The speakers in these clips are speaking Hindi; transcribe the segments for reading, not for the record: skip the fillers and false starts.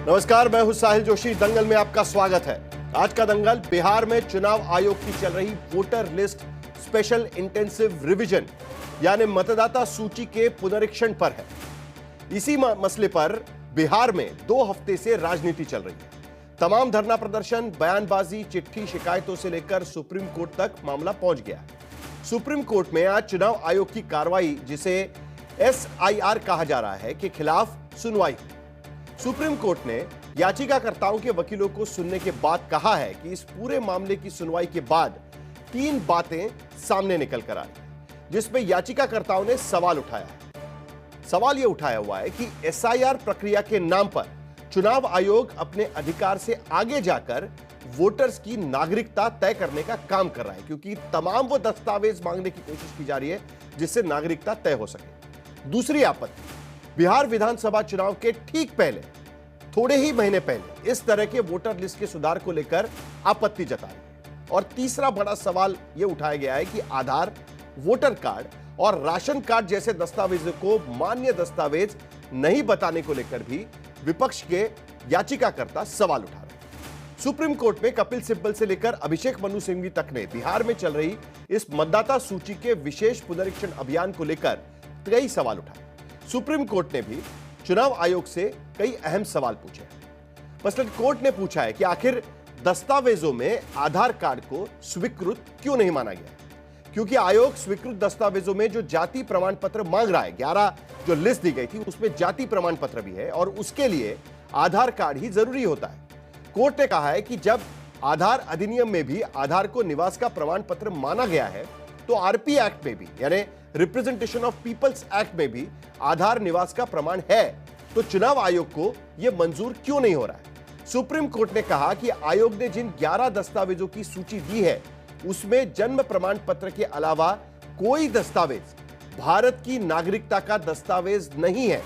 नमस्कार, मैं हूं साहिल जोशी। दंगल में आपका स्वागत है। आज का दंगल बिहार में चुनाव आयोग की चल रही voter list special intensive revision यानी मतदाता सूची के पुनरीक्षण पर है। इसी मसले पर बिहार में 2 हफ्ते से राजनीति चल रही है। तमाम धरना प्रदर्शन, बयानबाजी, चिट्ठी, शिकायतों से लेकर सुप्रीम कोर्ट तक मामला पहुंच गया है। सुप्रीम कोर्ट में आज चुनाव आयोग की कार्रवाई, जिसे SIR कहा जा रहा है, के खिलाफ सुनवाई। सुप्रीम कोर्ट ने याचिकाकर्ताओं के वकीलों को सुनने के बाद कहा है कि इस पूरे मामले की सुनवाई के बाद 3 बातें सामने निकल कर आई, जिसमें याचिकाकर्ताओं ने सवाल उठाया है। सवाल यह उठाया हुआ है कि SIR प्रक्रिया के नाम पर चुनाव आयोग अपने अधिकार से आगे जाकर वोटर्स की नागरिकता तय करने का काम कर रहा है, क्योंकि तमाम वो दस्तावेज मांगने की कोशिश की जा रही है जिससे नागरिकता तय हो सके। दूसरी आपत्ति, बिहार विधानसभा चुनाव के ठीक पहले, थोड़े ही महीने पहले, इस तरह के वोटर लिस्ट के सुधार को लेकर आपत्ति जताई है। और तीसरा बड़ा सवाल यह उठाया गया है कि आधार, वोटर कार्ड और राशन कार्ड जैसे दस्तावेजों को मान्य दस्तावेज नहीं बताने को लेकर भी विपक्ष के याचिकाकर्ता सवाल उठा रहे हैं। सुप्रीम कोर्ट में कपिल सिब्बल से लेकर अभिषेक मनु सिंघवी तक ने बिहार में चल रही इस मतदाता सूची के विशेष पुनरीक्षण अभियान को लेकर कई सवाल उठाए। सुप्रीम कोर्ट ने भी चुनाव आयोग से कई अहम सवाल पूछे। मसलन कोर्ट ने पूछा है कि आखिर दस्तावेजों में आधार कार्ड को स्वीकृत क्यों नहीं माना गया, क्योंकि आयोग स्वीकृत दस्तावेजों में जो जाति प्रमाण पत्र मांग रहा है, 11 जो लिस्ट दी गई थी उसमें जाति प्रमाण पत्र भी है और उसके लिए आधार कार्ड ही जरूरी होता है। कोर्ट ने कहा है कि जब आधार अधिनियम में भी आधार को निवास का प्रमाण पत्र माना गया है, तो RP एक्ट में भी, यानी रिप्रेजेंटेशन ऑफ पीपल्स एक्ट में भी आधार निवास का प्रमाण है, तो चुनाव आयोग को यह मंजूर क्यों नहीं हो रहा है। सुप्रीम कोर्ट ने कहा कि आयोग ने जिन 11 दस्तावेजों की सूची दी है उसमें जन्म प्रमाण पत्र के अलावा कोई दस्तावेज भारत की नागरिकता का दस्तावेज नहीं है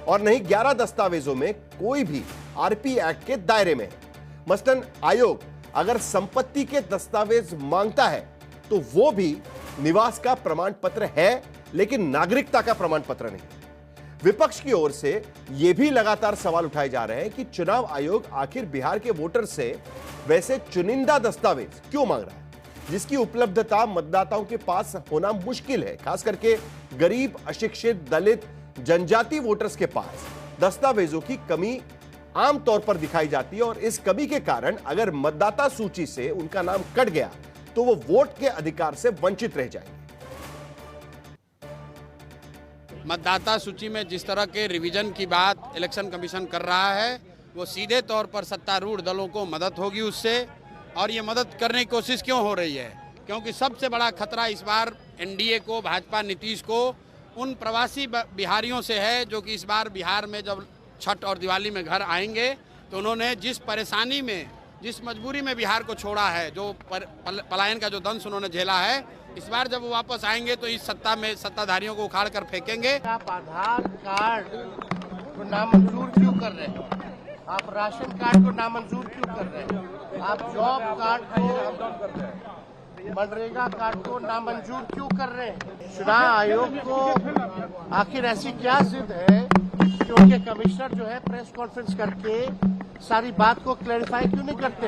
और नहीं 11 दस्तावेजों में कोई भी RP एक्ट के दायरे में है। मसलन आयोग अगर संपत्ति के दस्तावेज मांगता है तो वो भी निवास का प्रमाण पत्र है, लेकिन नागरिकता का प्रमाण पत्र नहीं। विपक्ष की ओर से यह भी लगातार सवाल उठाए जा रहे हैं कि चुनाव आयोग आखिर बिहार के वोटर से वैसे चुनिंदा दस्तावेज क्यों मांग रहा है, जिसकी उपलब्धता मतदाताओं के पास होना मुश्किल है। खास करके गरीब, अशिक्षित, दलित, जनजाति वोटर्स के पास दस्तावेजों की कमी आमतौर पर दिखाई जाती है और इस कमी के कारण अगर मतदाता सूची से उनका नाम कट गया तो वो वोट के अधिकार से वंचित रह जाएंगे। मतदाता सूची में जिस तरह के रिवीजन की बात इलेक्शन कमीशन कर रहा है, वो सीधे तौर पर सत्तारूढ़ दलों को मदद होगी उससे। और ये मदद करने की कोशिश क्यों हो रही है, क्योंकि सबसे बड़ा खतरा इस बार NDA को, भाजपा, नीतीश को उन प्रवासी बिहारियों से है जो कि इस बार बिहार में जब छठ और दिवाली में घर आएंगे तो उन्होंने जिस परेशानी में, जिस मजबूरी में बिहार को छोड़ा है, जो पलायन का जो दंश उन्होंने झेला है, इस बार जब वो वापस आएंगे तो इस सत्ता में सत्ताधारियों को उखाड़ कर फेंकेंगे। आप आधार कार्ड को नामंजूर क्यों कर रहे हैं? आप राशन कार्ड को नामंजूर क्यों कर रहे हैं? आप जॉब कार्ड को, मनरेगा कार्ड को नामंजूर क्यों कर रहे हैं? चुनाव आयोग को आखिर ऐसी क्या जिद है कि उनके कमिश्नर जो है प्रेस कॉन्फ्रेंस करके सारी बात को क्लैरिफाई क्यों नहीं करते?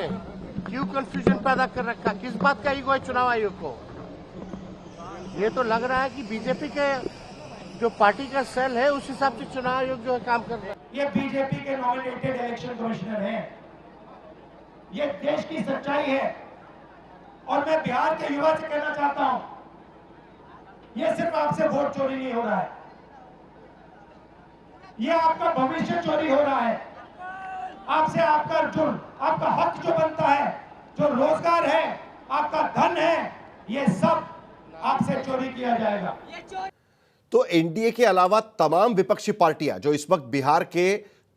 क्यों कंफ्यूजन पैदा कर रखा? किस बात का ईगो है चुनाव आयोग को? ये तो लग रहा है कि बीजेपी के जो पार्टी का सेल है उस हिसाब से चुनाव आयोग जो है काम कर रहा है। ये बीजेपी के नॉमिनेटेड इलेक्शन कमिश्नर हैं। ये देश की सच्चाई है और मैं बिहार के युवा से कहना चाहता हूं, ये सिर्फ आपसे वोट चोरी नहीं हो रहा है, ये आपका भविष्य चोरी हो रहा है। आपसे आपका जुर्म, आपका हक जो बनता है, जो रोजगार है, आपका धन है, ये सब आपसे चोरी किया जाएगा। तो NDA के अलावा तमाम विपक्षी पार्टियां जो इस वक्त बिहार के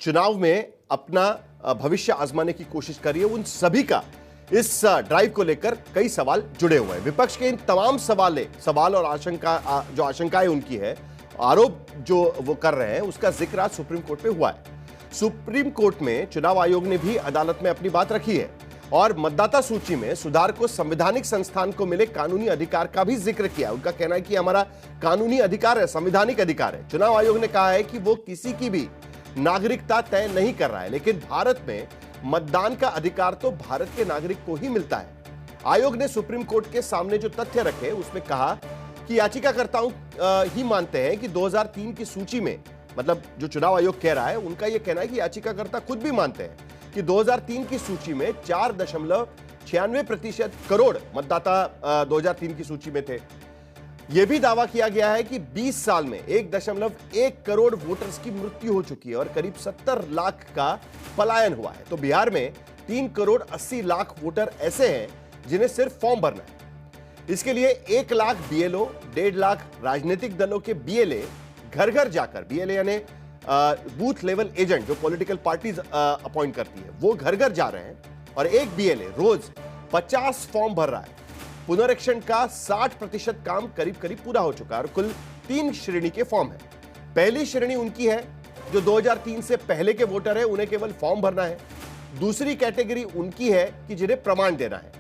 चुनाव में अपना भविष्य आजमाने की कोशिश कर रही है, उन सभी का इस ड्राइव को लेकर कई सवाल जुड़े हुए हैं। विपक्ष के इन तमाम सवाल और आशंकाएं उनकी है, आरोप जो वो कर रहे हैं, उसका जिक्र आज सुप्रीम कोर्ट में हुआ है। सुप्रीम कोर्ट में चुनाव आयोग ने भी अदालत में अपनी बात रखी है और मतदाता सूची में सुधार को संवैधानिक संस्थान को मिले कानूनी अधिकार का भी जिक्र किया। उनका कहना है कि हमारा कानूनी अधिकार है, संवैधानिक अधिकार है। चुनाव आयोग ने कहा है कि वो किसी की भी नागरिकता तय नहीं कर रहा है, लेकिन भारत में मतदान का अधिकार तो भारत के नागरिक को ही मिलता है। आयोग ने सुप्रीम कोर्ट के सामने जो तथ्य रखे उसमें कहा कि याचिकाकर्ताओं ही मानते हैं कि 2003 की सूची में, मतलब जो चुनाव आयोग कह रहा है उनका यह कहना है कि याचिकाकर्ता खुद भी मानते हैं कि 2003 की सूची में 4.96% करोड़ मतदाता 2003 की सूची में थे। यह भी दावा किया गया है कि 20 साल में 1.1 करोड़ वोटर्स की मृत्यु हो चुकी है और करीब 70 लाख का पलायन हुआ है। तो बिहार में 3 करोड़ 80 लाख वोटर ऐसे हैं जिन्हें सिर्फ फॉर्म भरना है। इसके लिए 1 लाख बीएलओ, 1.5 लाख राजनीतिक दलों के बीएलए घर घर जाकर, बीएलए यानी बूथ लेवल एजेंट जो पॉलिटिकल पार्टीज अपॉइंट करती है, वो घर घर जा रहे हैं और एक बीएलए रोज 50 फॉर्म भर रहा है। पुनरीक्षण का 60% काम करीब करीब पूरा हो चुका है और कुल 3 श्रेणी के फॉर्म है। पहली श्रेणी उनकी है जो 2003 से पहले के वोटर है, उन्हें केवल फॉर्म भरना है। दूसरी कैटेगरी उनकी है कि जिन्हें प्रमाण देना है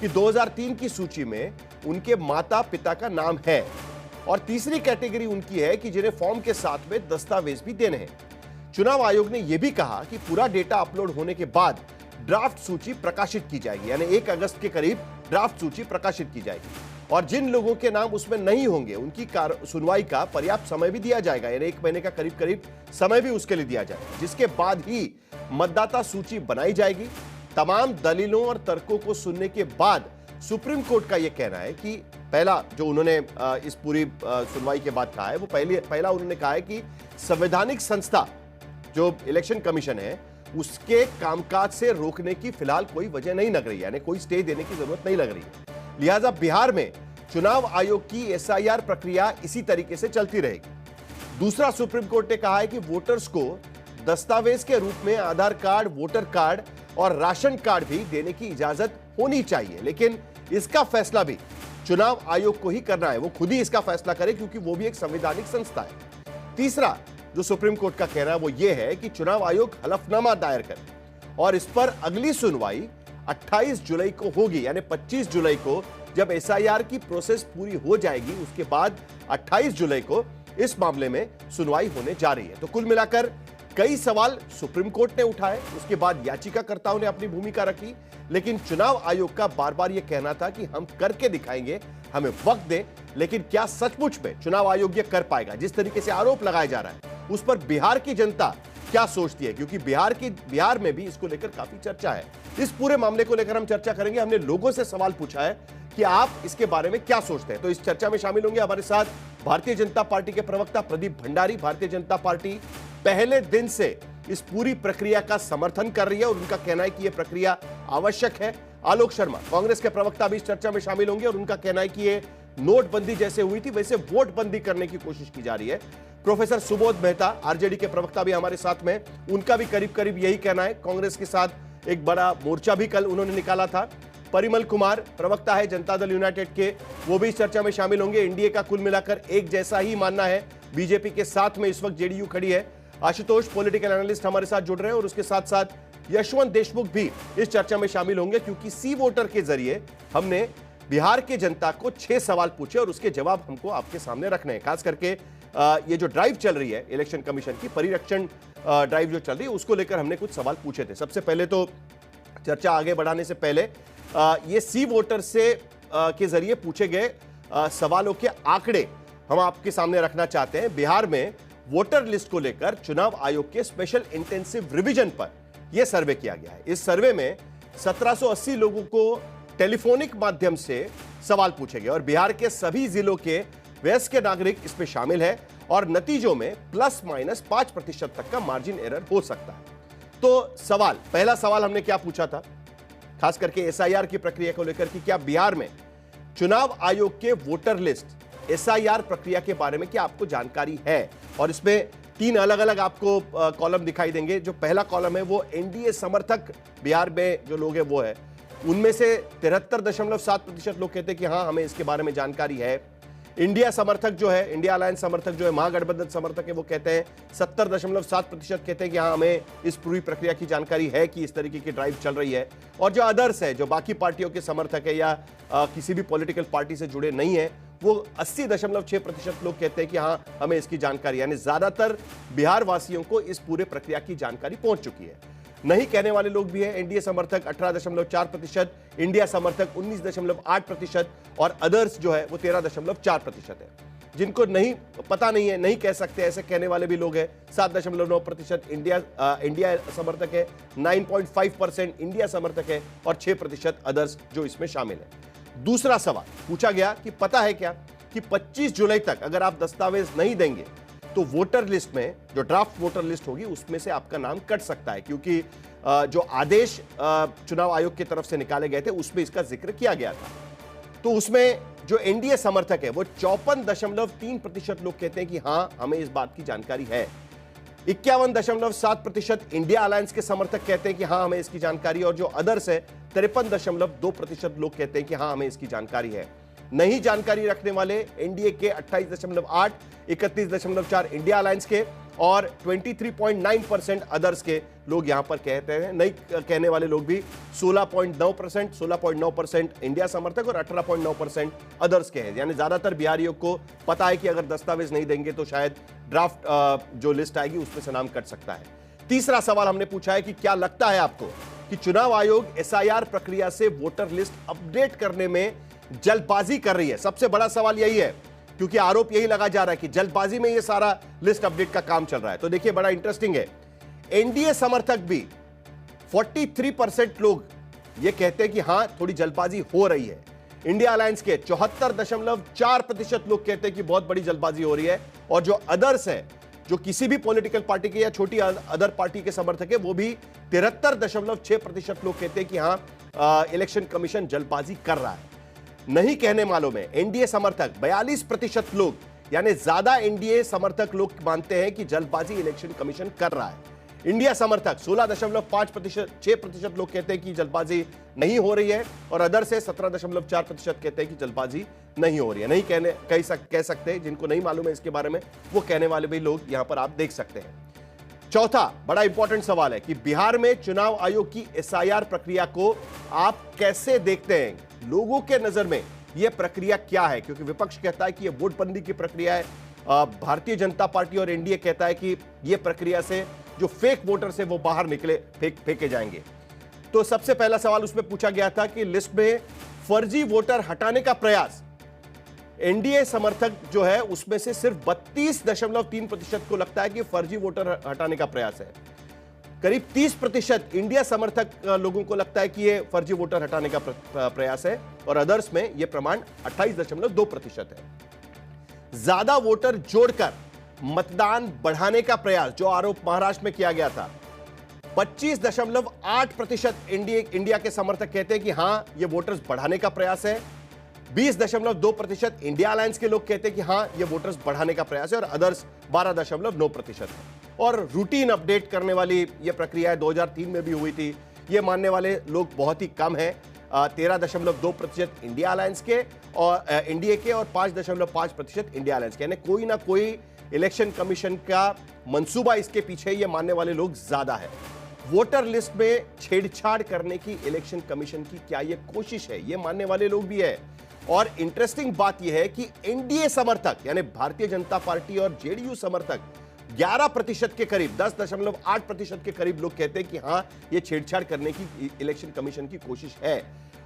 कि 2003 की सूची में उनके माता पिता का नाम है। और तीसरी कैटेगरी उनकी है कि जिन्हें फॉर्म के साथ में दस्तावेज भी देने हैं। चुनाव आयोग ने यह भी कहा कि पूरा डेटा अपलोड होने के बाद ड्राफ्ट सूची प्रकाशित की जाएगी, यानी 1 अगस्त के करीब ड्राफ्ट सूची प्रकाशित की जाएगी और जिन लोगों के नाम उसमें नहीं होंगे उनकी सुनवाई का पर्याप्त समय भी दिया जाएगा, यानी 1 महीने का करीब करीब समय भी उसके लिए दिया जाएगा, जिसके बाद ही मतदाता सूची बनाई जाएगी। तमाम दलीलों और तर्कों को सुनने के बाद सुप्रीम कोर्ट का यह कहना है कि पहला जो उन्होंने इस पूरी सुनवाई के बाद कहा है वो पहला उन्होंने कहा है कि संवैधानिक संस्था जो इलेक्शन कमीशन है उसके कामकाज से रोकने की फिलहाल कोई वजह नहीं लग रही है, यानी कोई स्टे देने की जरूरत नहीं लग रही है। लिहाजा बिहार में चुनाव आयोग की एसआईआर प्रक्रिया इसी तरीके से चलती रहेगी। दूसरा, सुप्रीम कोर्ट ने कहा है कि वोटर्स को दस्तावेज के रूप में आधार कार्ड, वोटर कार्ड और राशन कार्ड भी देने की इजाजत होनी चाहिए, लेकिन इसका फैसला भी चुनाव आयोग को ही करना है। वो खुद ही इसका फैसला करे क्योंकि वो भी एक संवैधानिक संस्था है। तीसरा जो सुप्रीम कोर्ट का कहना है वो ये है कि चुनाव आयोग हलफनामा दायर करे और इस पर अगली सुनवाई 28 जुलाई को होगी, यानी 25 जुलाई को जब एसआईआर की प्रोसेस पूरी हो जाएगी उसके बाद 28 जुलाई को इस मामले में सुनवाई होने जा रही है। तो कुल मिलाकर कई सवाल सुप्रीम कोर्ट ने उठाए, उसके बाद याचिकाकर्ताओं ने अपनी भूमिका रखी, लेकिन चुनाव आयोग का बार बार यह कहना था कि हम करके दिखाएंगे, हमें वक्त दें। लेकिन क्या सचमुच में चुनाव आयोग यह कर पाएगा? जिस तरीके से आरोप लगाया जा रहा है उस पर बिहार की जनता क्या सोचती है, क्योंकि बिहार में भी इसको लेकर काफी चर्चा है। इस पूरे मामले को लेकर हम चर्चा करेंगे। हमने लोगों से सवाल पूछा है कि आप इसके बारे में क्या सोचते हैं। तो इस चर्चा में शामिल होंगे हमारे साथ भारतीय जनता पार्टी के प्रवक्ता प्रदीप भंडारी। भारतीय जनता पार्टी पहले दिन से इस पूरी प्रक्रिया का समर्थन कर रही है और उनका कहना है कि यह प्रक्रिया आवश्यक है। आलोक शर्मा कांग्रेस के प्रवक्ता भी इस चर्चा में शामिल होंगे और उनका कहना है कि यह नोटबंदी जैसे हुई थी वैसे वोटबंदी करने की कोशिश की जा रही है। प्रोफेसर सुबोध मेहता आरजेडी के प्रवक्ता भी हमारे साथ में, उनका भी करीब करीब यही कहना है। कांग्रेस के साथ एक बड़ा मोर्चा भी कल उन्होंने निकाला था। परिमल कुमार प्रवक्ता है जनता दल यूनाइटेड के, वो भी इस चर्चा में शामिल होंगे। एनडीए का कुल मिलाकर एक जैसा ही मानना है। बीजेपी के साथ में इस वक्त जेडीयू खड़ी है। आशुतोष पॉलिटिकल एनालिस्ट हमारे साथ जुड़ रहे हैं और उसके साथ साथ यशवंत देशमुख भी इस चर्चा में शामिल होंगे, क्योंकि सी वोटर के जरिए हमने बिहार के जनता को 6 सवाल पूछे और उसके जवाब हमको आपके सामने रखने हैं। खास करके ये जो ड्राइव चल रही है इलेक्शन कमीशन की, परिरक्षण ड्राइव जो चल रही है, उसको लेकर हमने कुछ सवाल पूछे थे। सबसे पहले तो चर्चा आगे बढ़ाने से पहले ये सी वोटर से के जरिए पूछे गए सवालों के आंकड़े हम आपके सामने रखना चाहते हैं। बिहार में वोटर लिस्ट को लेकर चुनाव आयोग के स्पेशल इंटेंसिव रिवीजन पर यह सर्वे किया गया है। इस सर्वे में 1780 लोगों को टेलीफोनिक माध्यम से सवाल पूछे गए और बिहार के सभी जिलों के वयस्क नागरिक इसमें शामिल है और नतीजों में ±5% तक का मार्जिन एरर हो सकता है। तो पहला सवाल हमने क्या पूछा था, खास करके एसआईआर की प्रक्रिया को लेकर कि क्या बिहार में चुनाव आयोग के वोटर लिस्ट एसआईआर प्रक्रिया के बारे में क्या आपको जानकारी है। और इसमें 3 अलग अलग आपको कॉलम दिखाई देंगे। जो पहला कॉलम है वो एनडीए समर्थक बिहार में जो लोग हैं वो है, उनमें से 73.7% लोग कहते हैं कि हाँ हमें इसके बारे में जानकारी है। इंडिया समर्थक जो है, इंडिया अलायंस समर्थक जो है, महागठबंधन समर्थक है, वो कहते हैं 70.7% कहते हैं कि हाँ हमें इस पूरी प्रक्रिया की जानकारी है कि इस तरीके की ड्राइव चल रही है। और जो अदर्स है, जो बाकी पार्टियों के समर्थक है या किसी भी पॉलिटिकल पार्टी से जुड़े नहीं है, वो 80.6% लोग कहते हैं कि हां हमें इसकी जानकारी, यानी ज्यादातर बिहार वासियों को इस पूरे प्रक्रिया की जानकारी पहुंच चुकी है। नहीं कहने वाले लोग भी हैं। एनडीए समर्थक 18.4%, इंडिया समर्थक 19.8% और अदर्स जो है वो 13.4% है। जिनको नहीं पता नहीं है, नहीं कह सकते, ऐसे कहने वाले भी लोग हैं 7.9%। इंडिया समर्थक है, 9.5% इंडिया समर्थक है और 6% अदर्स जो इसमें शामिल है। दूसरा सवाल पूछा गया कि पता है क्या कि 25 जुलाई तक अगर आप दस्तावेज नहीं देंगे तो वोटर लिस्ट में, जो ड्राफ्ट वोटर लिस्ट होगी उसमें से आपका नाम कट सकता है, क्योंकि जो आदेश चुनाव आयोग की तरफ से निकाले गए थे उसमें इसका जिक्र किया गया था। तो उसमें जो एनडीए समर्थक है वो 54.3% लोग कहते हैं कि हां हमें इस बात की जानकारी है। 51.7% इंडिया अलायंस के समर्थक कहते हैं कि हां हमें इसकी जानकारी, और जो अदर्स है 53.2% लोग कहते हैं कि हां हमें इसकी जानकारी है। नहीं जानकारी रखने वाले एनडीए के 28.8, 31.4 इंडिया अलायंस के और 23.9% अदर्स के लोग यहां पर कहते हैं। नहीं कहने वाले लोग भी 16.9% इंडिया समर्थक और 18.9% अदर्स के हैं। यानी ज्यादातर बिहारियों को पता है कि अगर दस्तावेज नहीं देंगे तो शायद ड्राफ्ट जो लिस्ट आएगी उसमें से नाम कट सकता है। तीसरा सवाल हमने पूछा है कि क्या लगता है आपको कि चुनाव आयोग एसआईआर प्रक्रिया से वोटर लिस्ट अपडेट करने में जल्दबाजी कर रही है? सबसे बड़ा सवाल यही है, क्योंकि आरोप यही लगा जा रहा है कि जल्दबाजी में यह सारा लिस्ट अपडेट का काम चल रहा है। तो देखिए बड़ा इंटरेस्टिंग है, एनडीए समर्थक भी 43% लोग ये कहते हैं कि हां थोड़ी जल्दबाजी हो रही है। इंडिया अलायंस के 74.4% लोग कहते हैं कि बहुत बड़ी जल्दबाजी हो रही है, और जो अदर्स है, जो किसी भी पॉलिटिकल पार्टी के या छोटी अदर पार्टी के समर्थक है, वो भी 73.6% लोग कहते हैं कि हां इलेक्शन कमीशन जल्दबाजी कर रहा है। नहीं कहने वालों में एनडीए समर्थक 42% लोग, यानी ज्यादा एनडीए समर्थक लोग मानते हैं कि जल्दबाजी इलेक्शन कमीशन कर रहा है। इंडिया समर्थक 16.6% लोग कहते हैं कि जल्दबाजी नहीं हो रही है, और अदर से 17.4% कहते हैं कि जल्दबाजी नहीं हो रही है। नहीं कह सकते, जिनको नहीं मालूम है इसके बारे में वो कहने वाले भी लोग यहां पर आप देख सकते हैं। चौथा बड़ा इंपॉर्टेंट सवाल है कि बिहार में चुनाव आयोग की एसआईआर प्रक्रिया को आप कैसे देखते हैं? लोगों के नजर में यह प्रक्रिया क्या है? क्योंकि विपक्ष कहता है कि यह वोटबंदी की प्रक्रिया है, भारतीय जनता पार्टी और एनडीए कहता है कि यह प्रक्रिया से जो फेक वोटर्स है वो बाहर निकले, फेंके जाएंगे। तो सबसे पहला सवाल उसमें पूछा गया था कि लिस्ट में फर्जी वोटर हटाने का प्रयास, एनडीए समर्थक जो है उसमें से सिर्फ 32.3% को लगता है कि फर्जी वोटर हटाने का प्रयास है। करीब 30% इंडिया समर्थक लोगों को लगता है कि यह फर्जी वोटर हटाने का प्रयास है, और अदर्स में यह प्रमाण 28.2% है। ज्यादा वोटर जोड़कर मतदान बढ़ाने का प्रयास, जो आरोप महाराष्ट्र में किया गया था, 25.8% इंडिया के समर्थक कहते हैं कि हां यह वोटर्स बढ़ाने का प्रयास है। 20.2% इंडिया अलायंस के लोग कहते हैं कि हां यह वोटर्स बढ़ाने का प्रयास है, और अदर्स 12.9% है। और रूटीन अपडेट करने वाली यह प्रक्रिया 2003 में भी हुई थी, यह मानने वाले लोग बहुत ही कम हैं। 13.2% इंडिया अलायंस के और एनडीए के, और 5.5% इंडिया अलायंस के। यानी कोई ना कोई इलेक्शन कमीशन का मंसूबा इसके पीछे, ये मानने वाले लोग ज्यादा है। वोटर लिस्ट में छेड़छाड़ करने की इलेक्शन कमीशन की क्या यह कोशिश है, ये मानने वाले लोग भी है। और इंटरेस्टिंग बात यह है कि एनडीए समर्थक यानी भारतीय जनता पार्टी और जेडीयू समर्थक 11% के करीब, 10.8% के करीब लोग कहते हैं कि हां यह छेड़छाड़ करने की इलेक्शन कमीशन की कोशिश है।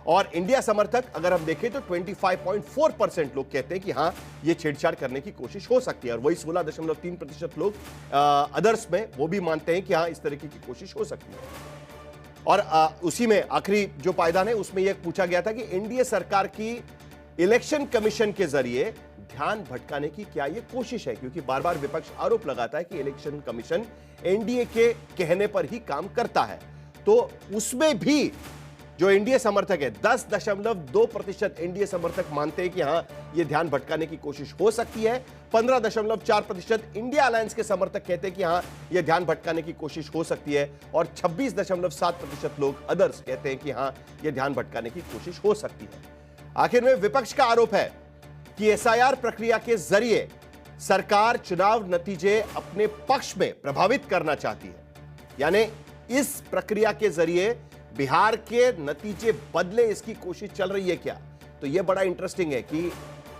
और इंडिया समर्थक अगर हम देखें तो 25.4% लोग कहते हैं कि हां यह छेड़छाड़ करने की कोशिश हो सकती है, और वही 16.3% लोग अदर्स में वो भी मानते हैं कि हां इस तरीके की कोशिश हो सकती है। और उसी में आखिरी जो पायदान है उसमें यह पूछा गया था कि एनडीए सरकार की इलेक्शन कमीशन के जरिए ध्यान भटकाने की क्या यह कोशिश है, क्योंकि बार बार विपक्ष आरोप लगाता है कि इलेक्शन कमीशन एनडीए के कहने पर ही काम करता है। तो उसमें भी जो एनडीए समर्थक है, 10.2% एनडीए समर्थक मानते हैं कि हां यह ध्यान भटकाने की कोशिश हो सकती है। 15.4% इंडिया अलायंस के समर्थक कहते हैं कि हां यह ध्यान भटकाने की कोशिश हो सकती है, और 26.7% लोग अदर्स कहते हैं कि हां यह ध्यान भटकाने की कोशिश हो सकती है। आखिर में विपक्ष का आरोप है कि एसआईआर प्रक्रिया के जरिए सरकार चुनाव नतीजे अपने पक्ष में प्रभावित करना चाहती है, यानी इस प्रक्रिया के जरिए बिहार के नतीजे बदले इसकी कोशिश चल रही है क्या? तो यह बड़ा इंटरेस्टिंग है कि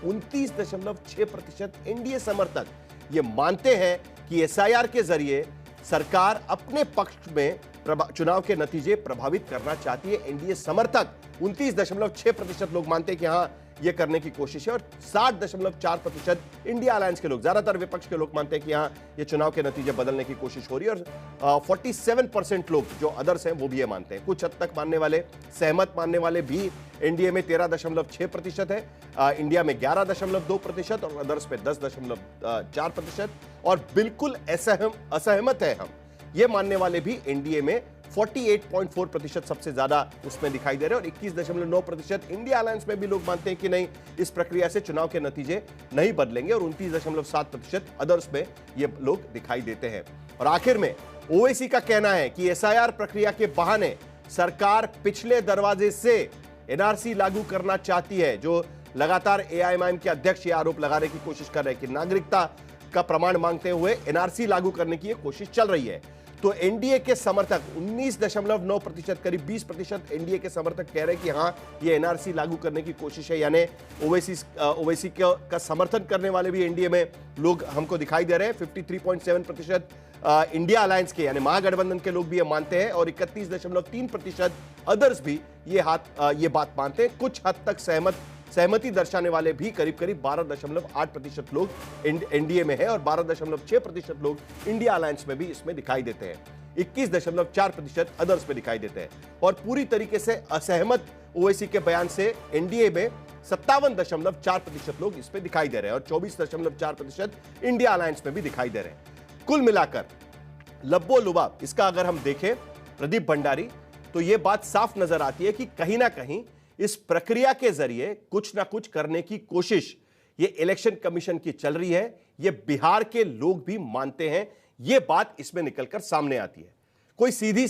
29.6% एनडीए समर्थक ये मानते हैं कि एसआईआर के जरिए सरकार अपने पक्ष में चुनाव के नतीजे प्रभावित करना चाहती है। एनडीए समर्थक 29.6% लोग मानते हैं कि हां यह करने की कोशिश है और 60.4% इंडिया अलायंस के लोग, ज्यादातर विपक्ष के लोग मानते हैं कि हां ये चुनाव के नतीजे बदलने की कोशिश हो रही है और 47% लोग जो अदर्स हैं वो भी ये मानते हैं। कुछ हद तक मानने वाले, सहमत मानने वाले भी एनडीए में 13.6% है, इंडिया में 11.2% और अदर्स पे 10.4% और बिल्कुल असहमत है हम ये मानने वाले भी एनडीए में 48.4% सबसे ज्यादा उसमें दिखाई दे रहे हैं और 21.9% इंडिया अलायंस में भी लोग मानते हैं कि नहीं, इस प्रक्रिया से चुनाव के नतीजे नहीं बदलेंगे और 29.7% अदर्स में ये लोग दिखाई देते हैं। और आखिर में ओवैसी का कहना है कि एसआईआर प्रक्रिया के बहाने सरकार पिछले दरवाजे से एनआरसी लागू करना चाहती है, जो लगातार एआईएमआईएम के अध्यक्ष ये आरोप लगाने की कोशिश कर रहे हैं कि नागरिकता का प्रमाण मांगते हुए एनआरसी लागू करने की कोशिश चल रही है। तो एनडीए के समर्थक 19.9%, करीब 20% एनडीए के समर्थक कह रहे हैं कि हां ये एनआरसी लागू करने की कोशिश है, यानी ओवैसी का समर्थन करने वाले भी एनडीए में लोग हमको दिखाई दे रहे हैं। 53.7% इंडिया अलायंस के यानी महागठबंधन के लोग भी ये मानते हैं और 31.3% अदर्स भी ये बात मानते हैं। कुछ हद तक सहमति दर्शाने वाले भी करीब 12.8% लोग एनडीए में है और 12.6% लोग इंडिया अलायंस में भी इसमें दिखाई देते हैं। 21.4% अदर्स में दिखाई देते हैं और पूरी तरीके से असहमत ओवैसी के बयान से एनडीए में 57.4% लोग इसमें दिखाई दे रहे हैं और 24.4% इंडिया अलायंस में भी दिखाई दे रहे हैं। कुल मिलाकर लब्बो लुबाब इसका अगर हम देखें प्रदीप भंडारी, तो यह बात साफ नजर आती है कि कहीं ना कहीं इस प्रक्रिया के जरिए कुछ ना कुछ करने की कोशिश ये इलेक्शन कमीशन की चल रही है। ये बिहार के लोग भी मानते हैं, ये बात इसमें निकलकर सामने आती है। कोई सीधी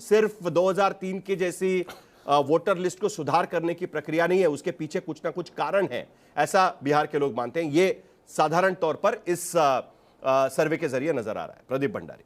सिर्फ 2003 के जैसी वोटर लिस्ट को सुधार करने की प्रक्रिया नहीं है, उसके पीछे कुछ ना कुछ कारण है, ऐसा बिहार के लोग मानते हैं। ये साधारण तौर पर इस सर्वे के जरिए नजर आ रहा है। प्रदीप भंडारी,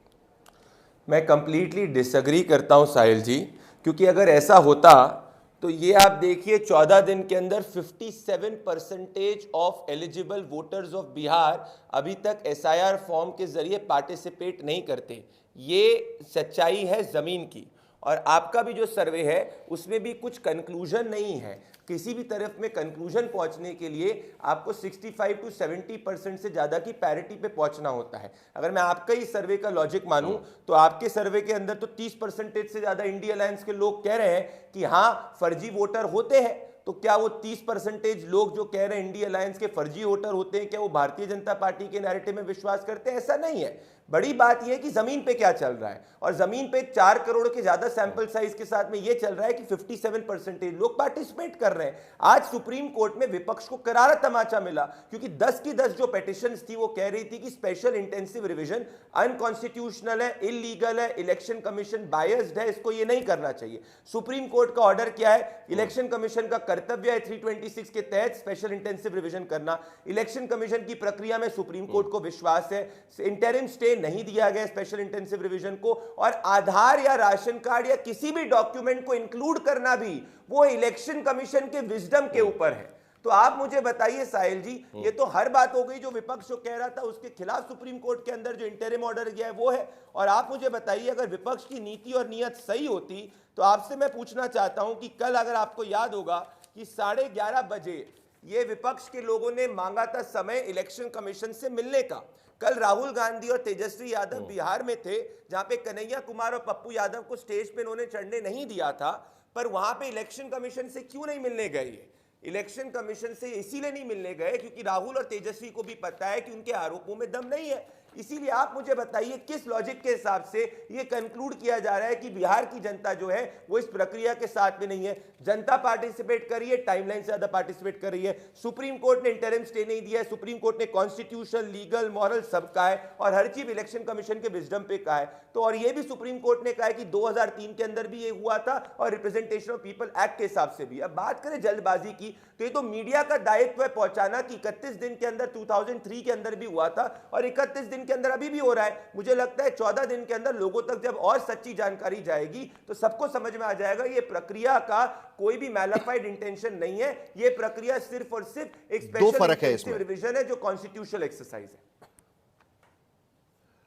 मैं कंप्लीटली डिसएग्री करता हूं साहिल जी, क्योंकि अगर ऐसा होता तो ये आप देखिए 14 दिन के अंदर 57% of eligible voters of Bihar अभी तक एसआईआर फॉर्म के जरिए पार्टिसिपेट नहीं करते। ये सच्चाई है जमीन की। और आपका भी जो सर्वे है उसमें भी कुछ कंक्लूजन नहीं है। किसी भी तरफ में कंक्लूजन पहुंचने के लिए आपको 65 to 70% से ज्यादा की पैरिटी पे पहुंचना होता है। अगर मैं आपका ही सर्वे का लॉजिक मानूं तो आपके सर्वे के अंदर तो 30% से ज्यादा इंडिया अलायंस के लोग कह रहे हैं कि हां फर्जी वोटर होते हैं। तो क्या वो 30% लोग जो कह रहे हैं इंडिया अलायंस के फर्जी वोटर होते हैं, क्या वो भारतीय जनता पार्टी के नैरेटिव में विश्वास करते हैं? ऐसा नहीं है। बड़ी बात यह है कि जमीन पे क्या चल रहा है, और जमीन पे 4 करोड़ के ज्यादा सैंपल साइज के साथ में यह चल रहा है कि 57% लोग पार्टिसिपेट कर रहे हैं। आज सुप्रीम कोर्ट में विपक्ष को करारा तमाचा मिला, क्योंकि 10 की 10 जो पेटिशंस थी वो कह रही थी कि स्पेशल इंटेंसिव रिवीजन अनकॉन्स्टिट्यूशनल है, इलीगल है, इलेक्शन कमीशन बायस्ड है, इसको ये नहीं करना चाहिए। सुप्रीम कोर्ट का ऑर्डर क्या है? इलेक्शन कमीशन का कर्तव्य है 326 के तहत स्पेशल इंटेंसिव रिवीजन करना। इलेक्शन कमीशन की प्रक्रिया में सुप्रीम कोर्ट को विश्वास है। इंटरिम स्टे नहीं दिया गया स्पेशल इंटेंसिव रिवीजन को, और आधार या राशन कार्ड या किसी भी डॉक्यूमेंट को इंक्लूड करना भी वो इलेक्शन कमीशन के विजडम के ऊपर है। तो आप मुझे बताइए साहिल जी, ये तो हर बात हो गई जो विपक्ष जो कह रहा था उसके खिलाफ सुप्रीम कोर्ट के अंदर जो इंटरिम ऑर्डर गया है वो है। और आप मुझे बताइए अगर विपक्ष की नीति और नियत सही होती तो आपसे मैं पूछना चाहता हूं कि कल अगर आपको याद होगा कि 11:30 बजे ये विपक्ष के लोगों ने मांगा था समय इलेक्शन कमीशन से मिलने का। कल राहुल गांधी और तेजस्वी यादव बिहार में थे, जहां पे कन्हैया कुमार और पप्पू यादव को स्टेज पे इन्होंने चढ़ने नहीं दिया था, पर वहां पे इलेक्शन कमीशन से क्यों नहीं मिलने गए? इलेक्शन कमीशन से इसीलिए नहीं मिलने गए क्योंकि राहुल और तेजस्वी को भी पता है कि उनके आरोपों में दम नहीं है। इसीलिए आप मुझे बताइए किस लॉजिक के हिसाब से ये कंक्लूड किया जा रहा है कि बिहार की जनता जो है वो इस प्रक्रिया के साथ में नहीं है? जनता पार्टिसिपेट कर रही है, टाइमलाइन से ज्यादा पार्टिसिपेट कर रही है। सुप्रीम कोर्ट ने इंटरिम स्टे नहीं दिया है, सुप्रीम कोर्ट ने कॉन्स्टिट्यूशन, लीगल, मॉरल सब कहा है, और हर चीज इलेक्शन कमीशन के विजडम पे कहा है। तो और ये भी सुप्रीम कोर्ट ने कहा है कि 2003 के अंदर भी ये हुआ था और रिप्रेजेंटेशन ऑफ पीपल एक्ट के हिसाब से भी। अब बात करें जल्दबाजी की, तो ये तो मीडिया का दायित्व है पहुंचाना कि 31 दिन के अंदर 2003 के अंदर भी हुआ था और 31 दिन दिन के अंदर अभी भी हो रहा है। मुझे लगता है 14 दिन के अंदर लोगों तक जब और सच्ची जानकारी जाएगी तो सबको समझ में आ जाएगा ये प्रक्रिया का कोई भी मैलिफाइड इंटेंशन नहीं है, ये प्रक्रिया सिर्फ और सिर्फ एक स्पेशल रिवीजन है जो कॉन्स्टिट्यूशनल एक्सरसाइज है।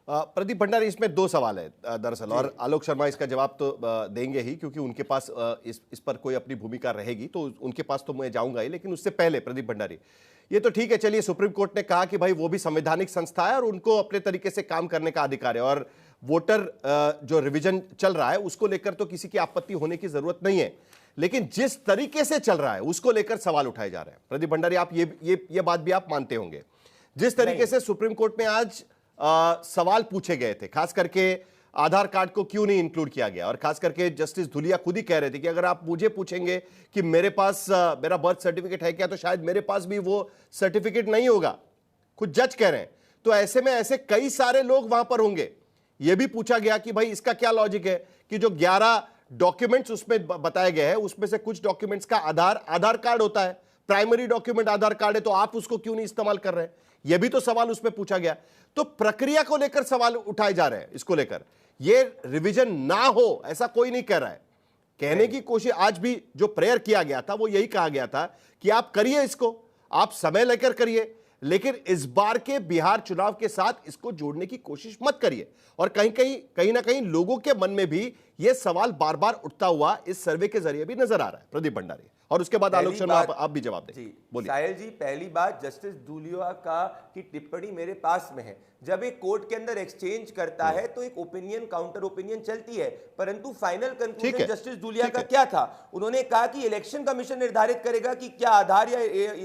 प्रदीप भंडारी, इसमें दो सवाल है दरअसल, और आलोक शर्मा इसका जवाब तो देंगे ही क्योंकि उनके पास इस पर कोई अपनी भूमिका रहेगी, तो उनके पास तो मैं जाऊंगा ही। लेकिन उससे पहले प्रदीप भंडारी, ये तो ठीक है, चलिए सुप्रीम कोर्ट ने कहा कि भाई वो भी संवैधानिक संस्था है और उनको अपने तरीके से काम करने का अधिकार है, और वोटर जो रिवीजन चल रहा है उसको लेकर तो किसी की आपत्ति होने की जरूरत नहीं है। लेकिन जिस तरीके से चल रहा है उसको लेकर सवाल उठाए जा रहे हैं। प्रदीप भंडारी, आप ये बात भी आप मानते होंगे, जिस तरीके से सुप्रीम कोर्ट में आज सवाल पूछे गए थे, खास करके आधार कार्ड को क्यों नहीं इंक्लूड किया गया, और खास करके जस्टिस धुलिया खुद ही कह रहे थे कि अगर आप मुझे पूछेंगे कि मेरे पास मेरा बर्थ सर्टिफिकेट है क्या, तो शायद मेरे पास भी वो सर्टिफिकेट नहीं होगा, खुद जज कह रहे हैं। तो ऐसे में ऐसे कई सारे लोग वहां पर होंगे। यह भी पूछा गया कि भाई इसका क्या लॉजिक है कि जो 11 डॉक्यूमेंट्स उसमें बताए गए हैं उसमें से कुछ डॉक्यूमेंट्स का आधार कार्ड होता है, प्राइमरी डॉक्यूमेंट आधार कार्ड है, तो आप उसको क्यों नहीं इस्तेमाल कर रहे हैं? यह भी तो सवाल उसमें पूछा गया। तो प्रक्रिया को लेकर सवाल उठाए जा रहे हैं। इसको लेकर ये रिवीजन ना हो ऐसा कोई नहीं कह रहा है। कहने की कोशिश, आज भी जो प्रेयर किया गया था वो यही कहा गया था कि आप करिए इसको, आप समय लेकर करिए, लेकिन इस बार के बिहार चुनाव के साथ इसको जोड़ने की कोशिश मत करिए। और कहीं ना कहीं लोगों के मन में भी यह सवाल बार बार उठता हुआ इस सर्वे के जरिए भी नजर आ रहा है। प्रदीप भंडारी, और उसके बाद आलोक शर्मा, आप भी जवाब दें। बोलिए साहिल जी, पहली बात, जस्टिस धूलिया की टिप्पणी मेरे पास में है। जब एक कोर्ट के अंदर एक्सचेंज करता है तो एक ओपिनियन काउंटर ओपिनियन चलती है, परंतु फाइनल कंक्लूजन जस्टिस धूलिया का क्या था? उन्होंने कहा कि इलेक्शन कमीशन निर्धारित करेगा कि क्या आधार या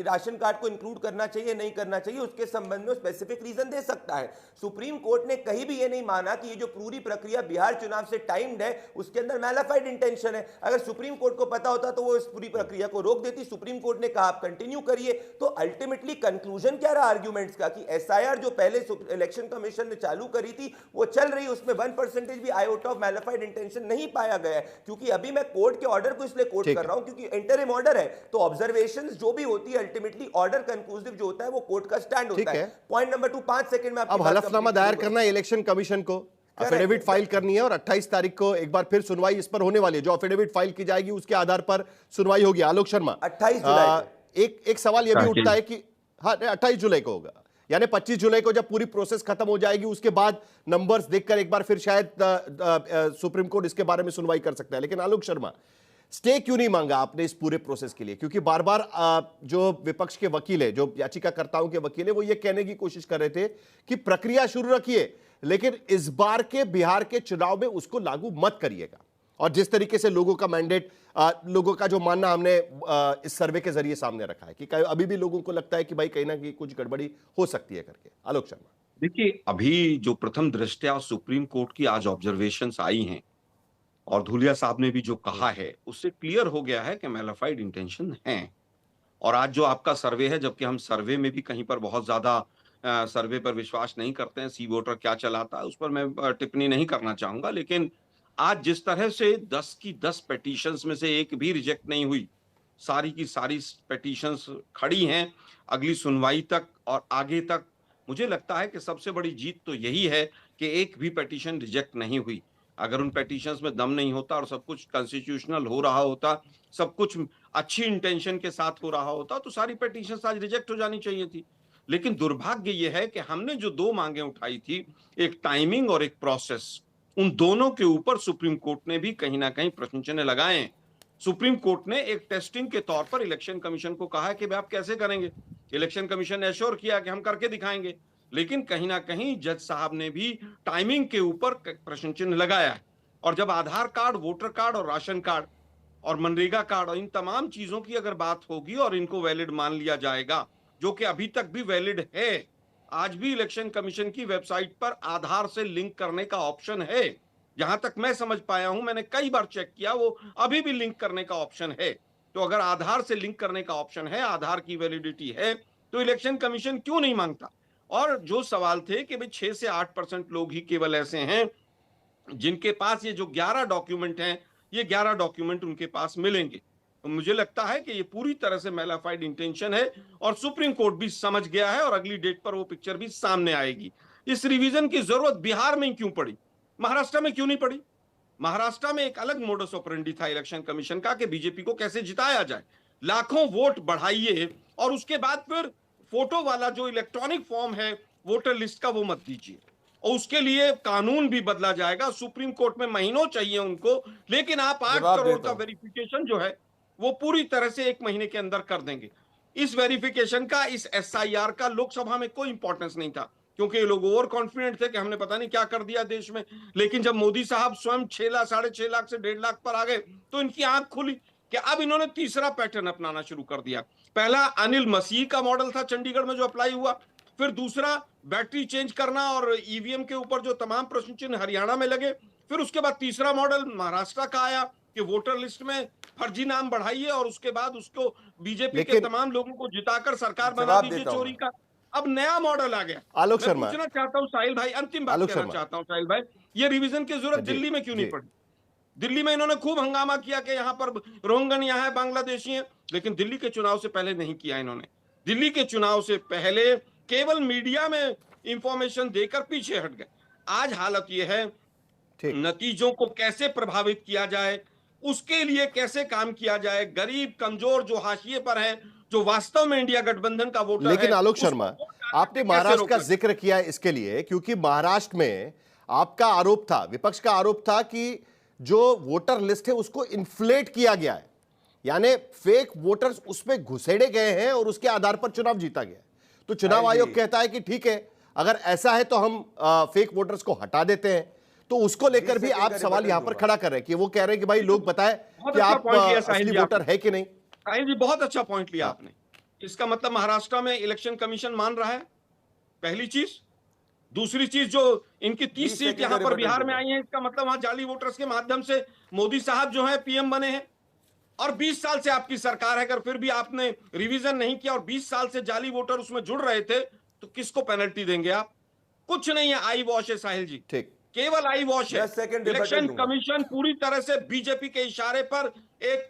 राशन कार्ड को इंक्लूड करना चाहिए नहीं करना चाहिए, उसके संबंध में स्पेसिफिक रीजन दे सकता है। सुप्रीम कोर्ट ने कहीं भी यह नहीं माना कि ये जो पूरी प्रक्रिया बिहार चुनाव से टाइम्ड है उसके अंदर मैलिफाइड इंटेंशन है। अगर सुप्रीम कोर्ट को पता होता तो वो इस पूरी प्रक्रिया को रोक देती। सुप्रीम कोर्ट ने कहा आप कंटिन्यू करिए। तो अल्टीमेटली कंक्लूजन क्या रहा आर्ग्यूमेंट्स का कि एसआईआर जो पहले इलेक्शन कमीशन ने चालू करी थी वो चल रही, उसमें 1% भी आयोटा ऑफ मैलिफाइड इंटेंशन नहीं पाया गया है। क्योंकि अभी मैं कोर्ट के ऑर्डर को इसलिए कोट कर रहा हूं क्योंकि इंटरिम ऑर्डर है, तो ऑब्जर्वेशंस जो भी होती है अल्टीमेटली ऑर्डर कंक्लूसिव जो होता है वो कोर्ट का स्टैंड होता है। पॉइंट नंबर 2, 5 सेकंड में अब हलफनामा दायर करना है इलेक्शन कमीशन को, एफिडेविट फाइल करनी है, और 28 तारीख को एक बार फिर सुनवाई इस पर होने वाली है। जो एफिडेविट फाइल की जाएगी उसके आधार पर सुनवाई होगी। आलोक शर्मा, 28 जुलाई एक सवाल यह भी उठता है कि हाँ 28 जुलाई को होगा, यानी 25 जुलाई को जब पूरी प्रोसेस खत्म हो जाएगी उसके बाद नंबर्स देखकर एक बार फिर शायद सुप्रीम कोर्ट इसके बारे में सुनवाई कर सकता है। लेकिन आलोक शर्मा, स्टे क्यों नहीं मांगा आपने इस पूरे प्रोसेस के लिए? क्योंकि बार बार जो विपक्ष के वकील है, जो याचिकाकर्ताओं के वकील है, वो ये कहने की कोशिश कर रहे थे कि प्रक्रिया शुरू रखिए लेकिन इस बार के बिहार के चुनाव में उसको लागू मत करिएगा। और जिस तरीके से लोगों का मैंडेट, लोगों का जो मानना हमने इस सर्वे के जरिए सामने रखा है कि अभी भी लोगों को लगता है कि भाई कहीं ना कहीं कुछ गड़बड़ी हो सकती है करके। आलोक शर्मा, देखिए, अभी जो प्रथम दृष्टया सुप्रीम कोर्ट की आज ऑब्जर्वेशंस आई हैं और धूलिया साहब ने भी जो कहा है उससे क्लियर हो गया है कि मैलिफाइड इंटेंशन है। और आज जो आपका सर्वे है, जबकि हम सर्वे में भी कहीं पर बहुत ज्यादा सर्वे पर विश्वास नहीं करते हैं, सी वोटर क्या चलाता है उस पर मैं टिप्पणी नहीं करना चाहूंगा, लेकिन आज जिस तरह से 10 की 10 पेटिशंस में से एक भी रिजेक्ट नहीं हुई, सारी की सारी पेटिशंस खड़ी हैं अगली सुनवाई तक और आगे तक। मुझे लगता है कि सबसे बड़ी जीत तो यही है कि एक भी पेटिशन रिजेक्ट नहीं हुई। अगर उन पेटिशंस में दम नहीं होता और सब कुछ कॉन्स्टिट्यूशनल हो रहा होता, सब कुछ अच्छी इंटेंशन के साथ हो रहा होता, तो सारी पेटिशंस आज रिजेक्ट हो जानी चाहिए थी। लेकिन दुर्भाग्य यह है कि हमने जो 2 मांगे उठाई थी, एक टाइमिंग और एक प्रोसेस, उन दोनों के ऊपर सुप्रीम कोर्ट ने भी कहीं ना कहीं प्रश्न चिन्ह लगाए हैं। सुप्रीम कोर्ट ने एक टेस्टिंग के तौर पर इलेक्शन कमीशन को कहा कि भाई आप कैसे करेंगे। इलेक्शन कमीशन ने एश्योर किया कि हम करके दिखाएंगे, लेकिन कहीं ना कहीं जज साहब ने भी टाइमिंग के ऊपर प्रश्न चिन्ह लगाया है। और जब आधार कार्ड, वोटर कार्ड और राशन कार्ड और मनरेगा कार्ड और इन तमाम चीजों की अगर बात होगी और इनको वैलिड मान लिया जाएगा, जो कि अभी तक भी वैलिड है, आज भी इलेक्शन कमीशन की वेबसाइट पर आधार से लिंक करने का ऑप्शन है। जहां तक मैं समझ पाया हूं, मैंने कई बार चेक किया, वो अभी भी लिंक करने का ऑप्शन है। तो अगर आधार से लिंक करने का ऑप्शन है, आधार की वैलिडिटी है, तो इलेक्शन कमीशन क्यों नहीं मांगता? और जो सवाल थे कि भाई 6 से 8% लोग ही केवल ऐसे हैं जिनके पास ये जो 11 डॉक्यूमेंट हैं, ये 11 डॉक्यूमेंट उनके पास मिलेंगे। तो मुझे लगता है कि ये पूरी तरह से मैलिफाइड इंटेंशन है और सुप्रीम कोर्ट भी समझ गया है और अगली डेट पर वो पिक्चर भी सामने आएगी। इस रिवीजन की जरूरत बिहार में क्यों पड़ी, महाराष्ट्र में क्यों नहीं पड़ी? महाराष्ट्र में एक अलग मोडस ऑपरेंडी था इलेक्शन कमीशन का कि बीजेपी को कैसे जिताया जाए, लाखों वोट बढ़ाइए और उसके बाद फिर फोटो वाला जो इलेक्ट्रॉनिक फॉर्म है वोटर लिस्ट का वो मत दीजिए, और उसके लिए कानून भी बदला जाएगा। सुप्रीम कोर्ट में महीनों चाहिए उनको, लेकिन आप 8 करोड़ का वेरिफिकेशन जो है वो पूरी तरह से 1 महीने के अंदर कर देंगे। इस वेरिफिकेशन का, इस SIR का लोकसभा में कोई इंपॉर्टेंस नहीं था, क्योंकि ये लोग ओवर कॉन्फिडेंट थे कि हमने पता नहीं क्या कर दिया देश में। लेकिन जब मोदी साहब स्वयं 6 लाख 6.5 लाख से 1.5 लाख पर आ गए तो इनकी आंख खुली कि अब इन्होंने तीसरा पैटर्न अपनाना शुरू कर दिया। पहला अनिल मसीह का मॉडल था चंडीगढ़ में जो अप्लाई हुआ, फिर दूसरा बैटरी चेंज करना और ईवीएम के ऊपर जो तमाम प्रश्न चिन्ह हरियाणा में लगे, फिर उसके बाद तीसरा मॉडल महाराष्ट्र का आया कि वोटर लिस्ट में फर्जी नाम बढ़ाइए और उसके बाद उसको बीजेपी के तमाम लोगों को जिताकर सरकार बना दीजिए चोरी का। अब नया मॉडल आ गया। आलोक शर्मा, पूछना चाहता हूं साहिल भाई, अंतिम बात कहना चाहता हूं साहिल भाई, ये रिवीजन की जरूरत दिल्ली में क्यों नहीं पड़ी? दिल्ली में इन्होंने खूब हंगामा किया कि यहाँ पर रोहिंग्या यहाँ है, बांग्लादेशी है, लेकिन दिल्ली के चुनाव से पहले नहीं किया इन्होंने। दिल्ली के चुनाव से पहले केवल मीडिया में इंफॉर्मेशन देकर पीछे हट गए। आज हालत यह है, नतीजों को कैसे प्रभावित किया जाए, उसके लिए कैसे काम किया जाए, गरीब कमजोर जो हाशिए पर है, जो वास्तव में इंडिया गठबंधन का वोटर है। लेकिन आलोक शर्मा, आपने महाराष्ट्र का जिक्र किया इसके लिए क्योंकि महाराष्ट्र में आपका आरोप था, विपक्ष का आरोप था कि जो वोटर लिस्ट है उसको इन्फ्लेट किया गया है, यानी फेक वोटर्स उसमें घुसेड़े गए हैं और उसके आधार पर चुनाव जीता गया। तो चुनाव आयोग कहता है कि ठीक है, अगर ऐसा है तो हम फेक वोटर्स को हटा देते हैं। तो उसको लेकर भी आप सवाल यहां पर खड़ा कर रहे हैं कि वो कह रहे हैं कि भाई लोग बताएं कि आप असली वोटर है कि नहीं। साहिल जी बहुत अच्छा पॉइंट लिया आपने। इसका मतलब महाराष्ट्र में इलेक्शन कमीशन मान रहा है, पहली चीज। दूसरी चीज, जो इनकी 30 सीट यहां पर बिहार में आई है, इसका मतलब वहां जाली वोटर्स के माध्यम से मोदी साहब जो है पीएम बने हैं। और 20 साल से आपकी सरकार है, अगर फिर भी आपने रिवीजन नहीं किया और 20 साल से जाली वोटर उसमें जुड़ रहे थे, तो किसको पेनल्टी देंगे आप? कुछ नहीं है, आई वॉश है साहिल जी, ठीक, केवल आई वॉश है। इलेक्शन कमीशन पूरी तरह से बीजेपी के इशारे पर एक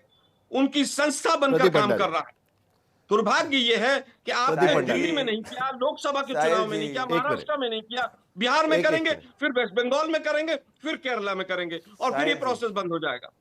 उनकी संस्था बनकर काम कर रहा है। दुर्भाग्य यह है कि आपने दिल्ली में नहीं किया, लोकसभा के चुनाव में नहीं किया, महाराष्ट्र में नहीं किया, बिहार में करेंगे, फिर वेस्ट बंगाल में करेंगे, फिर केरला में करेंगे, और फिर ये प्रोसेस बंद हो जाएगा।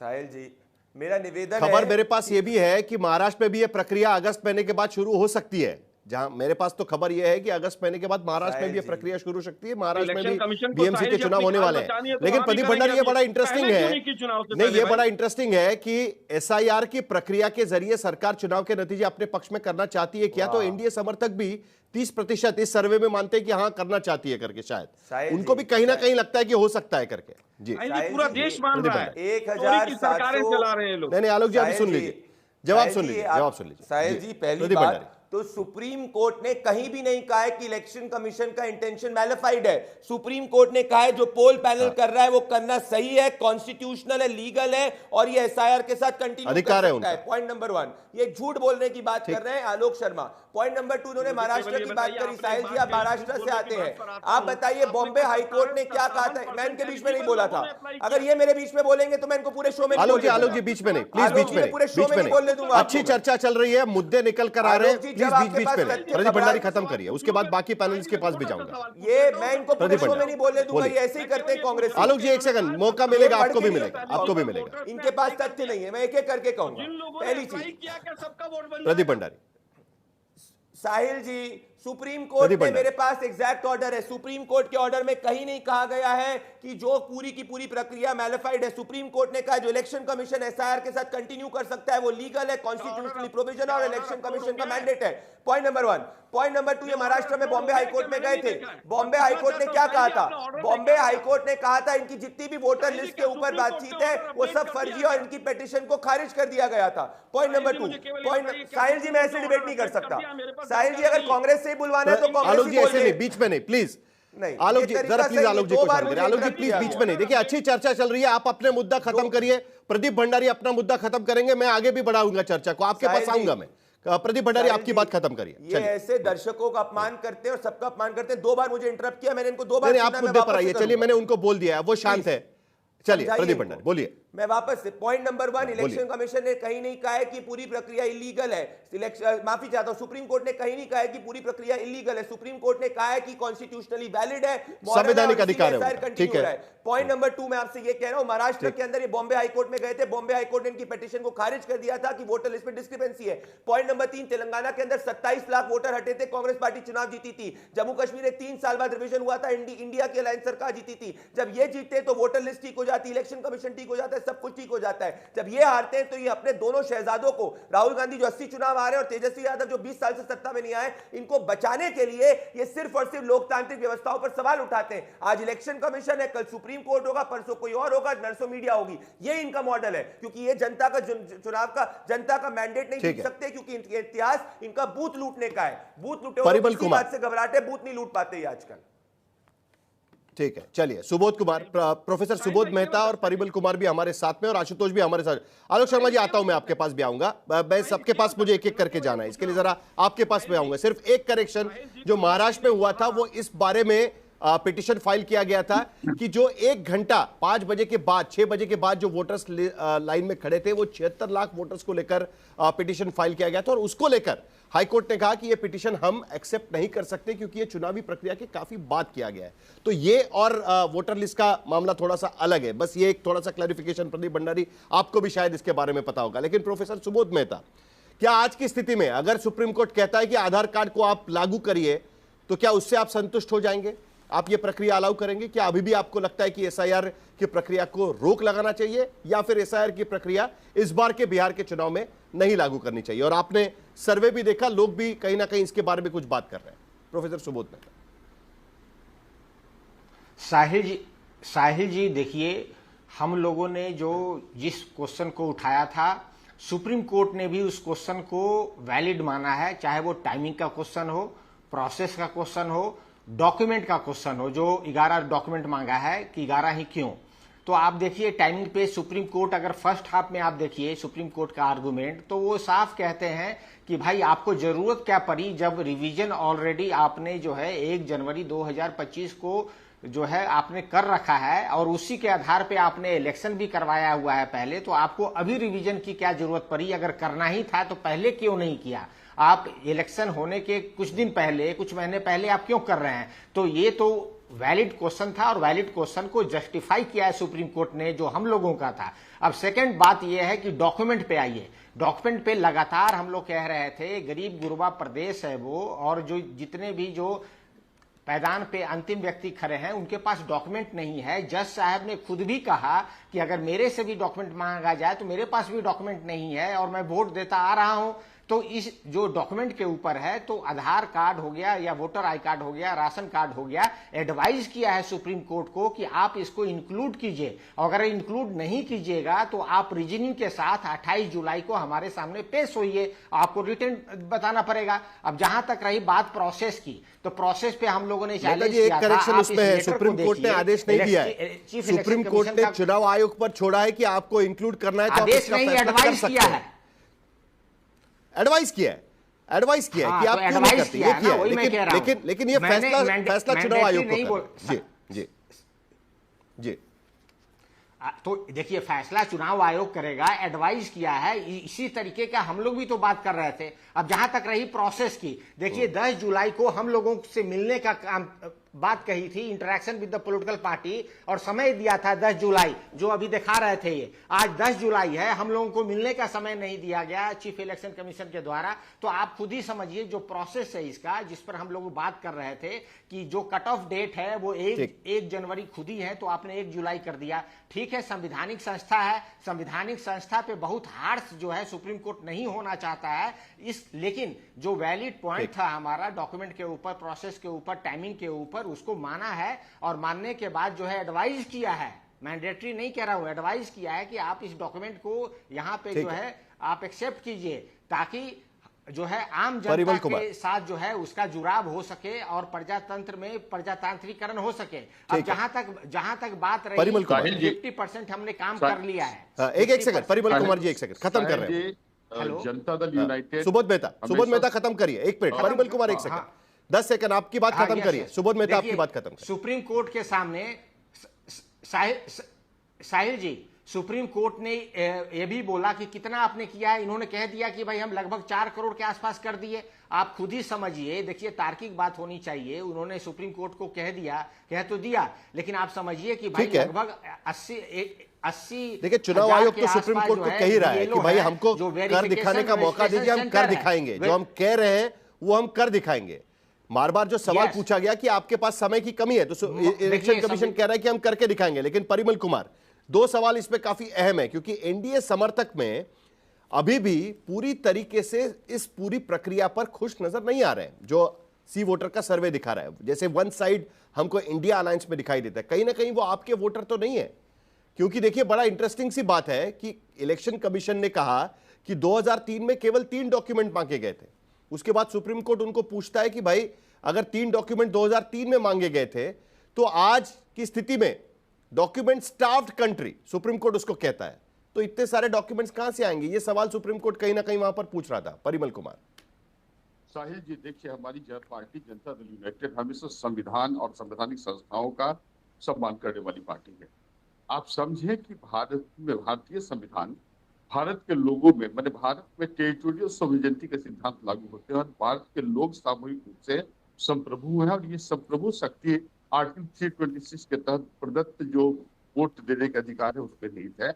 साहिल जी, मेरा निवेदन खबर मेरे पास ये भी है कि महाराष्ट्र में भी ये प्रक्रिया अगस्त महीने के बाद शुरू हो सकती है। जहां मेरे पास तो खबर यह है कि अगस्त महीने के बाद महाराष्ट्र में भी ये प्रक्रिया शुरू हो सकती है। महाराष्ट्र में भी बीएमसी के चुनाव होने वाले हैं। लेकिन प्रदीप भंडारी, ये बड़ा इंटरेस्टिंग है, नहीं ये बड़ा इंटरेस्टिंग है कि SIR की प्रक्रिया के जरिए सरकार चुनाव के नतीजे अपने पक्ष में करना चाहती है। क्या तो एनडीए समर्थक भी 30% इस सर्वे में मानते हैं कि हाँ करना चाहती है करके, शायद उनको भी कहीं ना कहीं लगता है कि हो सकता है करके। जी, पूरा देश मान रहा है, 1700 सरकारें चला रहे हैं लोग। नहीं आलोक जी, आप सुन लीजिए, जवाब सुन लीजिए। साहिल जी, पहली बात तो सुप्रीम कोर्ट ने कहीं भी नहीं कहा है कि इलेक्शन कमीशन का इंटेंशन मैलिफाइड है। सुप्रीम कोर्ट ने कहा है जो पोल पैनल कर रहा है वो करना सही है, कॉन्स्टिट्यूशनल है, लीगल है, और ये SIR के साथ कंटिन्यू कर सकता है। पॉइंट नंबर 1, ये झूठ बोलने की बात कर रहे हैं आलोक शर्मा। पॉइंट नंबर 2, उन्होंने महाराष्ट्र की बात करी। साहिल जी, आप महाराष्ट्र से आते हैं, आप बताइए बॉम्बे हाईकोर्ट ने क्या कहा था? मैं इनके बीच में नहीं बोला था, अगर ये मेरे बीच में बोलेंगे तो मैं इनको पूरे शो में आलोक जी बीच में नहीं, प्लीज बीच में पूरे शो में नहीं बोलने दूंगा। अच्छी चर्चा चल रही है, मुद्दे निकल कर आ रहे हैं, प्लीज बीच में। प्रदीप भंडारी खत्म करिए, उसके बाद बाकी पैनलिस्ट के पास भी जाऊंगा। ये मैं इनको पूरे शो में नहीं बोलने दूंगा, ये ऐसे ही करते हैं कांग्रेस। आलोक जी एक सेकंड, मौका मिलेगा, आपको भी मिलेगा, आपको भी मिलेगा। इनके पास तथ्य नहीं है, मैं एक एक करके कहूंगा। पहली चीज, प्रदीप भंडारी। साहिल जी, सुप्रीम कोर्ट में मेरे पास एग्जैक्ट ऑर्डर है। सुप्रीम कोर्ट के ऑर्डर में कहीं नहीं कहा गया है कि जो पूरी की पूरी प्रक्रिया मैलिफाइड है। सुप्रीम कोर्ट ने कहा जो इलेक्शन कमीशन SIR के साथ कंटिन्यू कर सकता है वो लीगल है, कॉन्स्टिट्यूशनली प्रोविजन और इलेक्शन कमीशन का मैंडेट है। Point number 1। पॉइंट नंबर 2, ये महाराष्ट्र में बॉम्बे हाईकोर्ट में गए थे। बॉम्बे हाईकोर्ट ने क्या कहा था? बॉम्बे हाईकोर्ट ने कहा था इनकी जितनी भी वोटर लिस्ट के ऊपर बातचीत है वो सब फर्जी और इनकी पिटीशन को खारिज कर दिया गया था। Point number 2। साहिल जी, मैं ऐसे डिबेट नहीं कर सकता। साहिल जी, अगर कांग्रेस से बुलवाना है तो आलोक जी ऐसे नहीं, बीच में नहीं, प्लीज नहीं। आलोक जी जरा प्लीज, आलोक जी कुछ आलोक जी प्लीज बीच में नहीं। देखिए अच्छी चर्चा चल रही है, आप अपने मुद्दा खत्म करिए, प्रदीप भंडारी अपना मुद्दा खत्म करेंगे, मैं आगे भी बढ़ाऊंगा चर्चा को, आपके पास आऊंगा मैं। प्रदीप भंडारी आपकी बात खत्म करिए। ये ऐसे दर्शकों का अपमान करते हैं और सबका अपमान करते हैं। 2 बार मुझे इंटरप्ट किया, मैंने इनको 2 बार। आप मुद्दे पर आइए, चलिए मैंने उनको बोल दिया है, वो शांत है। चलिए प्रदीप भंडारी बोलिए। मैं वापस से पॉइंट नंबर 1, इलेक्शन बोलिए। कमीशन ने कहीं नहीं कहा है कि पूरी प्रक्रिया इलीगल है। माफी चाहता हूं, सुप्रीम कोर्ट ने कहीं नहीं कहा है कि पूरी प्रक्रिया इलीगल है। सुप्रीम कोर्ट ने कहा है कि कॉन्स्टिट्यूशनली वैलिड है, संवैधानिक अधिकार है, ठीक है। पॉइंट नंबर 2 मैं आपसे ये कह रहा हूं, महाराष्ट्र के अंदर ये बॉम्बे हाईकोर्ट में गए थे, बॉम्बे हाईकोर्ट ने इनकी पिटीशन को खारिज कर दिया था कि वोटर लिस्ट में डिस्क्रिपेंसी है। पॉइंट नंबर 3, तेलंगाना के अंदर 27 लाख वोटर हटे थे, कांग्रेस पार्टी चुनाव जीती थी। जम्मू कश्मीर में 3 साल बाद रिवीजन हुआ था, इंडिया की अलायंस सरकार जीती थी। जब ये जीते तो वोटर लिस्ट ठीक हो जाती, इलेक्शन कमीशन ठीक हो जाता है, सब कुछ ठीक हो जाता है। जब ये हारते हैं तो ये अपने दोनों शहजादों को, राहुल गांधी जो 80 चुनाव आ रहे हैं और तेजस्वी यादव जो 20 साल से सत्ता में नहीं आए, इनको बचाने के लिए ये सिर्फ और सिर्फ लोकतांत्रिक व्यवस्थाओं पर सवाल उठाते हैं। आज इलेक्शन कमीशन है, कल सुप्रीम कोर्ट होगा, परसों कोई और होगा, नरसों मीडिया होगी। ये इनका मॉडल है, क्योंकि ये जनता का चुनाव का जनता का मैंडेट नहीं जीत सकते, क्योंकि इनका इतिहास इनका बूथ लूटने का है। बूथ लूटे परिमल कुमार बात से घबराते, बूथ नहीं लूट पाते आजकल। ठीक है, चलिए सुबोध कुमार, प्रोफेसर सुबोध मेहता और परिमल कुमार भी हमारे साथ में और आशुतोष भी हमारे साथ। आलोक शर्मा जी, आता हूं मैं आपके पास भी आऊंगा, मैं सबके पास मुझे एक एक करके जाना है, इसके लिए जरा आपके पास भी आऊंगा। सिर्फ एक करेक्शन, जो महाराष्ट्र में हुआ था वो इस बारे में पिटीशन फाइल किया गया था कि जो 1 घंटा 5 बजे के बाद 6 बजे के बाद जो वोटर्स लाइन में खड़े थे वो 76 लाख वोटर्स को लेकर पिटीशन फाइल किया गया था, और उसको लेकर हाईकोर्ट ने कहा कि ये पिटीशन हम एक्सेप्ट नहीं कर सकते क्योंकि ये चुनावी प्रक्रिया के काफी बाद किया गया है। तो ये और वोटर लिस्ट का मामला थोड़ा सा अलग है। बस ये एक थोड़ा सा क्लैरिफिकेशन, प्रदीप भंडारी आपको भी शायद इसके बारे में पता होगा। लेकिन प्रोफेसर सुबोध मेहता, क्या आज की स्थिति में अगर सुप्रीम कोर्ट कहता है कि आधार कार्ड को आप लागू करिए, तो क्या उससे आप संतुष्ट हो जाएंगे? आप ये प्रक्रिया अलाउ करेंगे? क्या अभी भी आपको लगता है कि एसआईआर की प्रक्रिया को रोक लगाना चाहिए, या फिर एसआईआर की प्रक्रिया इस बार के बिहार के चुनाव में नहीं लागू करनी चाहिए? और आपने सर्वे भी देखा, लोग भी कहीं ना कहीं इसके बारे में कुछ बात कर रहे हैं। प्रोफेसर सुबोध मेहता। साहिल जी देखिए, हम लोगों ने जो जिस क्वेश्चन को उठाया था, सुप्रीम कोर्ट ने भी उस क्वेश्चन को वैलिड माना है, चाहे वो टाइमिंग का क्वेश्चन हो, प्रोसेस का क्वेश्चन हो, डॉक्यूमेंट का क्वेश्चन हो। जो 11 डॉक्यूमेंट मांगा है कि 11 ही क्यों, तो आप देखिए टाइमिंग पे सुप्रीम कोर्ट, अगर फर्स्ट हाफ में आप देखिए सुप्रीम कोर्ट का आर्गुमेंट, तो वो साफ कहते हैं कि भाई आपको जरूरत क्या पड़ी, जब रिवीजन ऑलरेडी आपने जो है 1 जनवरी 2025 को जो है आपने कर रखा है, और उसी के आधार पे आपने इलेक्शन भी करवाया हुआ है पहले, तो आपको अभी रिवीजन की क्या जरूरत पड़ी? अगर करना ही था तो पहले क्यों नहीं किया? आप इलेक्शन होने के कुछ दिन पहले, कुछ महीने पहले आप क्यों कर रहे हैं? तो ये तो वैलिड क्वेश्चन था, और वैलिड क्वेश्चन को जस्टिफाई किया है सुप्रीम कोर्ट ने, जो हम लोगों का था। अब सेकंड बात यह है कि डॉक्यूमेंट पे आइए। डॉक्यूमेंट पे लगातार हम लोग कह रहे थे, गरीब गुरबा प्रदेश है वो, और जो जितने भी जो पैदान पे अंतिम व्यक्ति खड़े हैं उनके पास डॉक्यूमेंट नहीं है। जज साहब ने खुद भी कहा कि अगर मेरे से भी डॉक्यूमेंट मांगा जाए तो मेरे पास भी डॉक्यूमेंट नहीं है, और मैं वोट देता आ रहा हूं। तो इस जो डॉक्यूमेंट के ऊपर है, तो आधार कार्ड हो गया या वोटर आई कार्ड हो गया, राशन कार्ड हो गया, एडवाइज किया है सुप्रीम कोर्ट को कि आप इसको इंक्लूड कीजिए। अगर इंक्लूड नहीं कीजिएगा तो आप रीजनिंग के साथ 28 जुलाई को हमारे सामने पेश होइए, आपको रिटर्न बताना पड़ेगा। अब जहां तक रही बात प्रोसेस की, तो प्रोसेस पे हम लोगों ने चैलेंज किया था। करेक्शन उसमें है, सुप्रीम कोर्ट ने आदेश नहीं दिया है। सुप्रीम कोर्ट ने चुनाव आयोग पर छोड़ा है कि आपको इंक्लूड करना है, तो आदेश नहीं, एडवाइस किया है। एडवाइस किया है, एडवाइस किया है कि आप क्यों नहीं करते, ये किया है। लेकिन ये फैसला चुनाव आयोग को करना है। जी जी। तो देखिए, फैसला चुनाव आयोग करेगा, एडवाइस किया है, इसी तरीके का हम लोग भी तो बात कर रहे थे। अब जहां तक रही प्रोसेस की, देखिए 10 जुलाई को हम लोगों से मिलने का काम बात कही थी, interaction with the political party, और समय दिया था 10 जुलाई, जो अभी दिखा रहे थे ये। आज 10 जुलाई है, हम लोगों को मिलने का समय नहीं दिया गया चीफ इलेक्शन कमीशन के द्वारा। तो आप खुद ही समझिए जो प्रोसेस है इसका, जिस पर हम लोग बात कर रहे थे कि जो कट ऑफ डेट है वो 1 जनवरी खुद ही है, तो आपने 1 जुलाई कर दिया। ठीक है, संविधानिक संस्था है, संविधानिक संस्था पे बहुत हार्श जो है सुप्रीम कोर्ट नहीं होना चाहता है लेकिन जो वैलिड पॉइंट था हमारा डॉक्यूमेंट के ऊपर, प्रोसेस के ऊपर, टाइमिंग के ऊपर, उसको माना है, और मानने के बाद जो है एडवाइज किया है, मैंडेटरी नहीं कह रहा हूं, एडवाइज किया है कि आप इस डॉक्यूमेंट को यहां पे जो है आप एक्सेप्ट कीजिए, ताकि जो है आम जनता के साथ जो है उसका जुड़ाव हो सके और प्रजातंत्र में प्रजातांत्रिकरण हो सके। अब जहां तक बात रही, 50% हमने काम कर लिया है। एक सेकंड परिमल कुमार जी, एक सेकंड खत्म कर रहे हैं। जनता दल यूनाइटेड, सुबोध मेहता खत्म करिए, 1 minute. Parimal Kumar 1 second, 10 second आपकी बात खत्म करिए। सुबोध मेहता आपकी बात खत्म करिए। सुप्रीम कोर्ट के सामने साहिल जी, सुप्रीम कोर्ट ने ये भी बोला कि कितना आपने किया है। इन्होंने कह दिया कि भाई हम लगभग 4 करोड़ के आसपास कर दिए। आप खुद ही समझिए, देखिए तार्किक बात होनी चाहिए। उन्होंने सुप्रीम कोर्ट को कह तो दिया, लेकिन आप समझिए कि भाई लगभग 80 देखिए, चुनाव आयोग तो सुप्रीम कोर्ट को कह ही रहा है कि भाई हमको कर दिखाने का मौका दीजिए, हम कर दिखाएंगे। जो हम कह रहे हैं वो हम कर दिखाएंगे। बार बार जो सवाल पूछा गया कि आपके पास समय की कमी है, तो इलेक्शन कमीशन कह रहा है कि हम करके दिखाएंगे। लेकिन परिमल कुमार, 2 सवाल इसमें काफी अहम है, क्योंकि एनडीए समर्थक में अभी भी पूरी तरीके से इस पूरी प्रक्रिया पर खुश नजर नहीं आ रहे हैं, जो सी वोटर का सर्वे दिखा रहा है। जैसे वन साइड हमको इंडिया अलायंस में दिखाई देता है, कहीं ना कहीं वो आपके वोटर तो नहीं है। क्योंकि देखिए, बड़ा इंटरेस्टिंग सी बात है कि इलेक्शन कमीशन ने कहा कि 2003 में केवल 3 डॉक्यूमेंट मांगे गए थे। उसके बाद सुप्रीम कोर्ट उनको पूछता है कि भाई अगर 3 डॉक्यूमेंट 2003 में मांगे गए थे, तो आज की स्थिति में document staffed country, supreme court उसको कहता है, तो इतने सारे डॉक्यूमेंट्स कहां से आएंगे? ये सवाल सुप्रीम कोर्ट कहीं ना कहीं वहां पर पूछ रहा था। परिमल कुमार। साहिल जी, देखिए, हमारी पार्टी जनता दल यूनाइटेड हमेशा संविधान और संवैधानिक संस्थाओं का सम्मान करने वाली पार्टी है। आप समझें कि भारत में भारतीय संविधान भारत के लोगों में, माने भारत में टेरिटोरियल सोवरेनिटी के सिद्धांत लागू होते हैं और भारत के लोग सामूहिक रूप से संप्रभु है। और ये संप्रभु शक्ति आर्टिकल 326 के तहत प्रदत्त जो वोट देने का अधिकार है उस पर निहित है,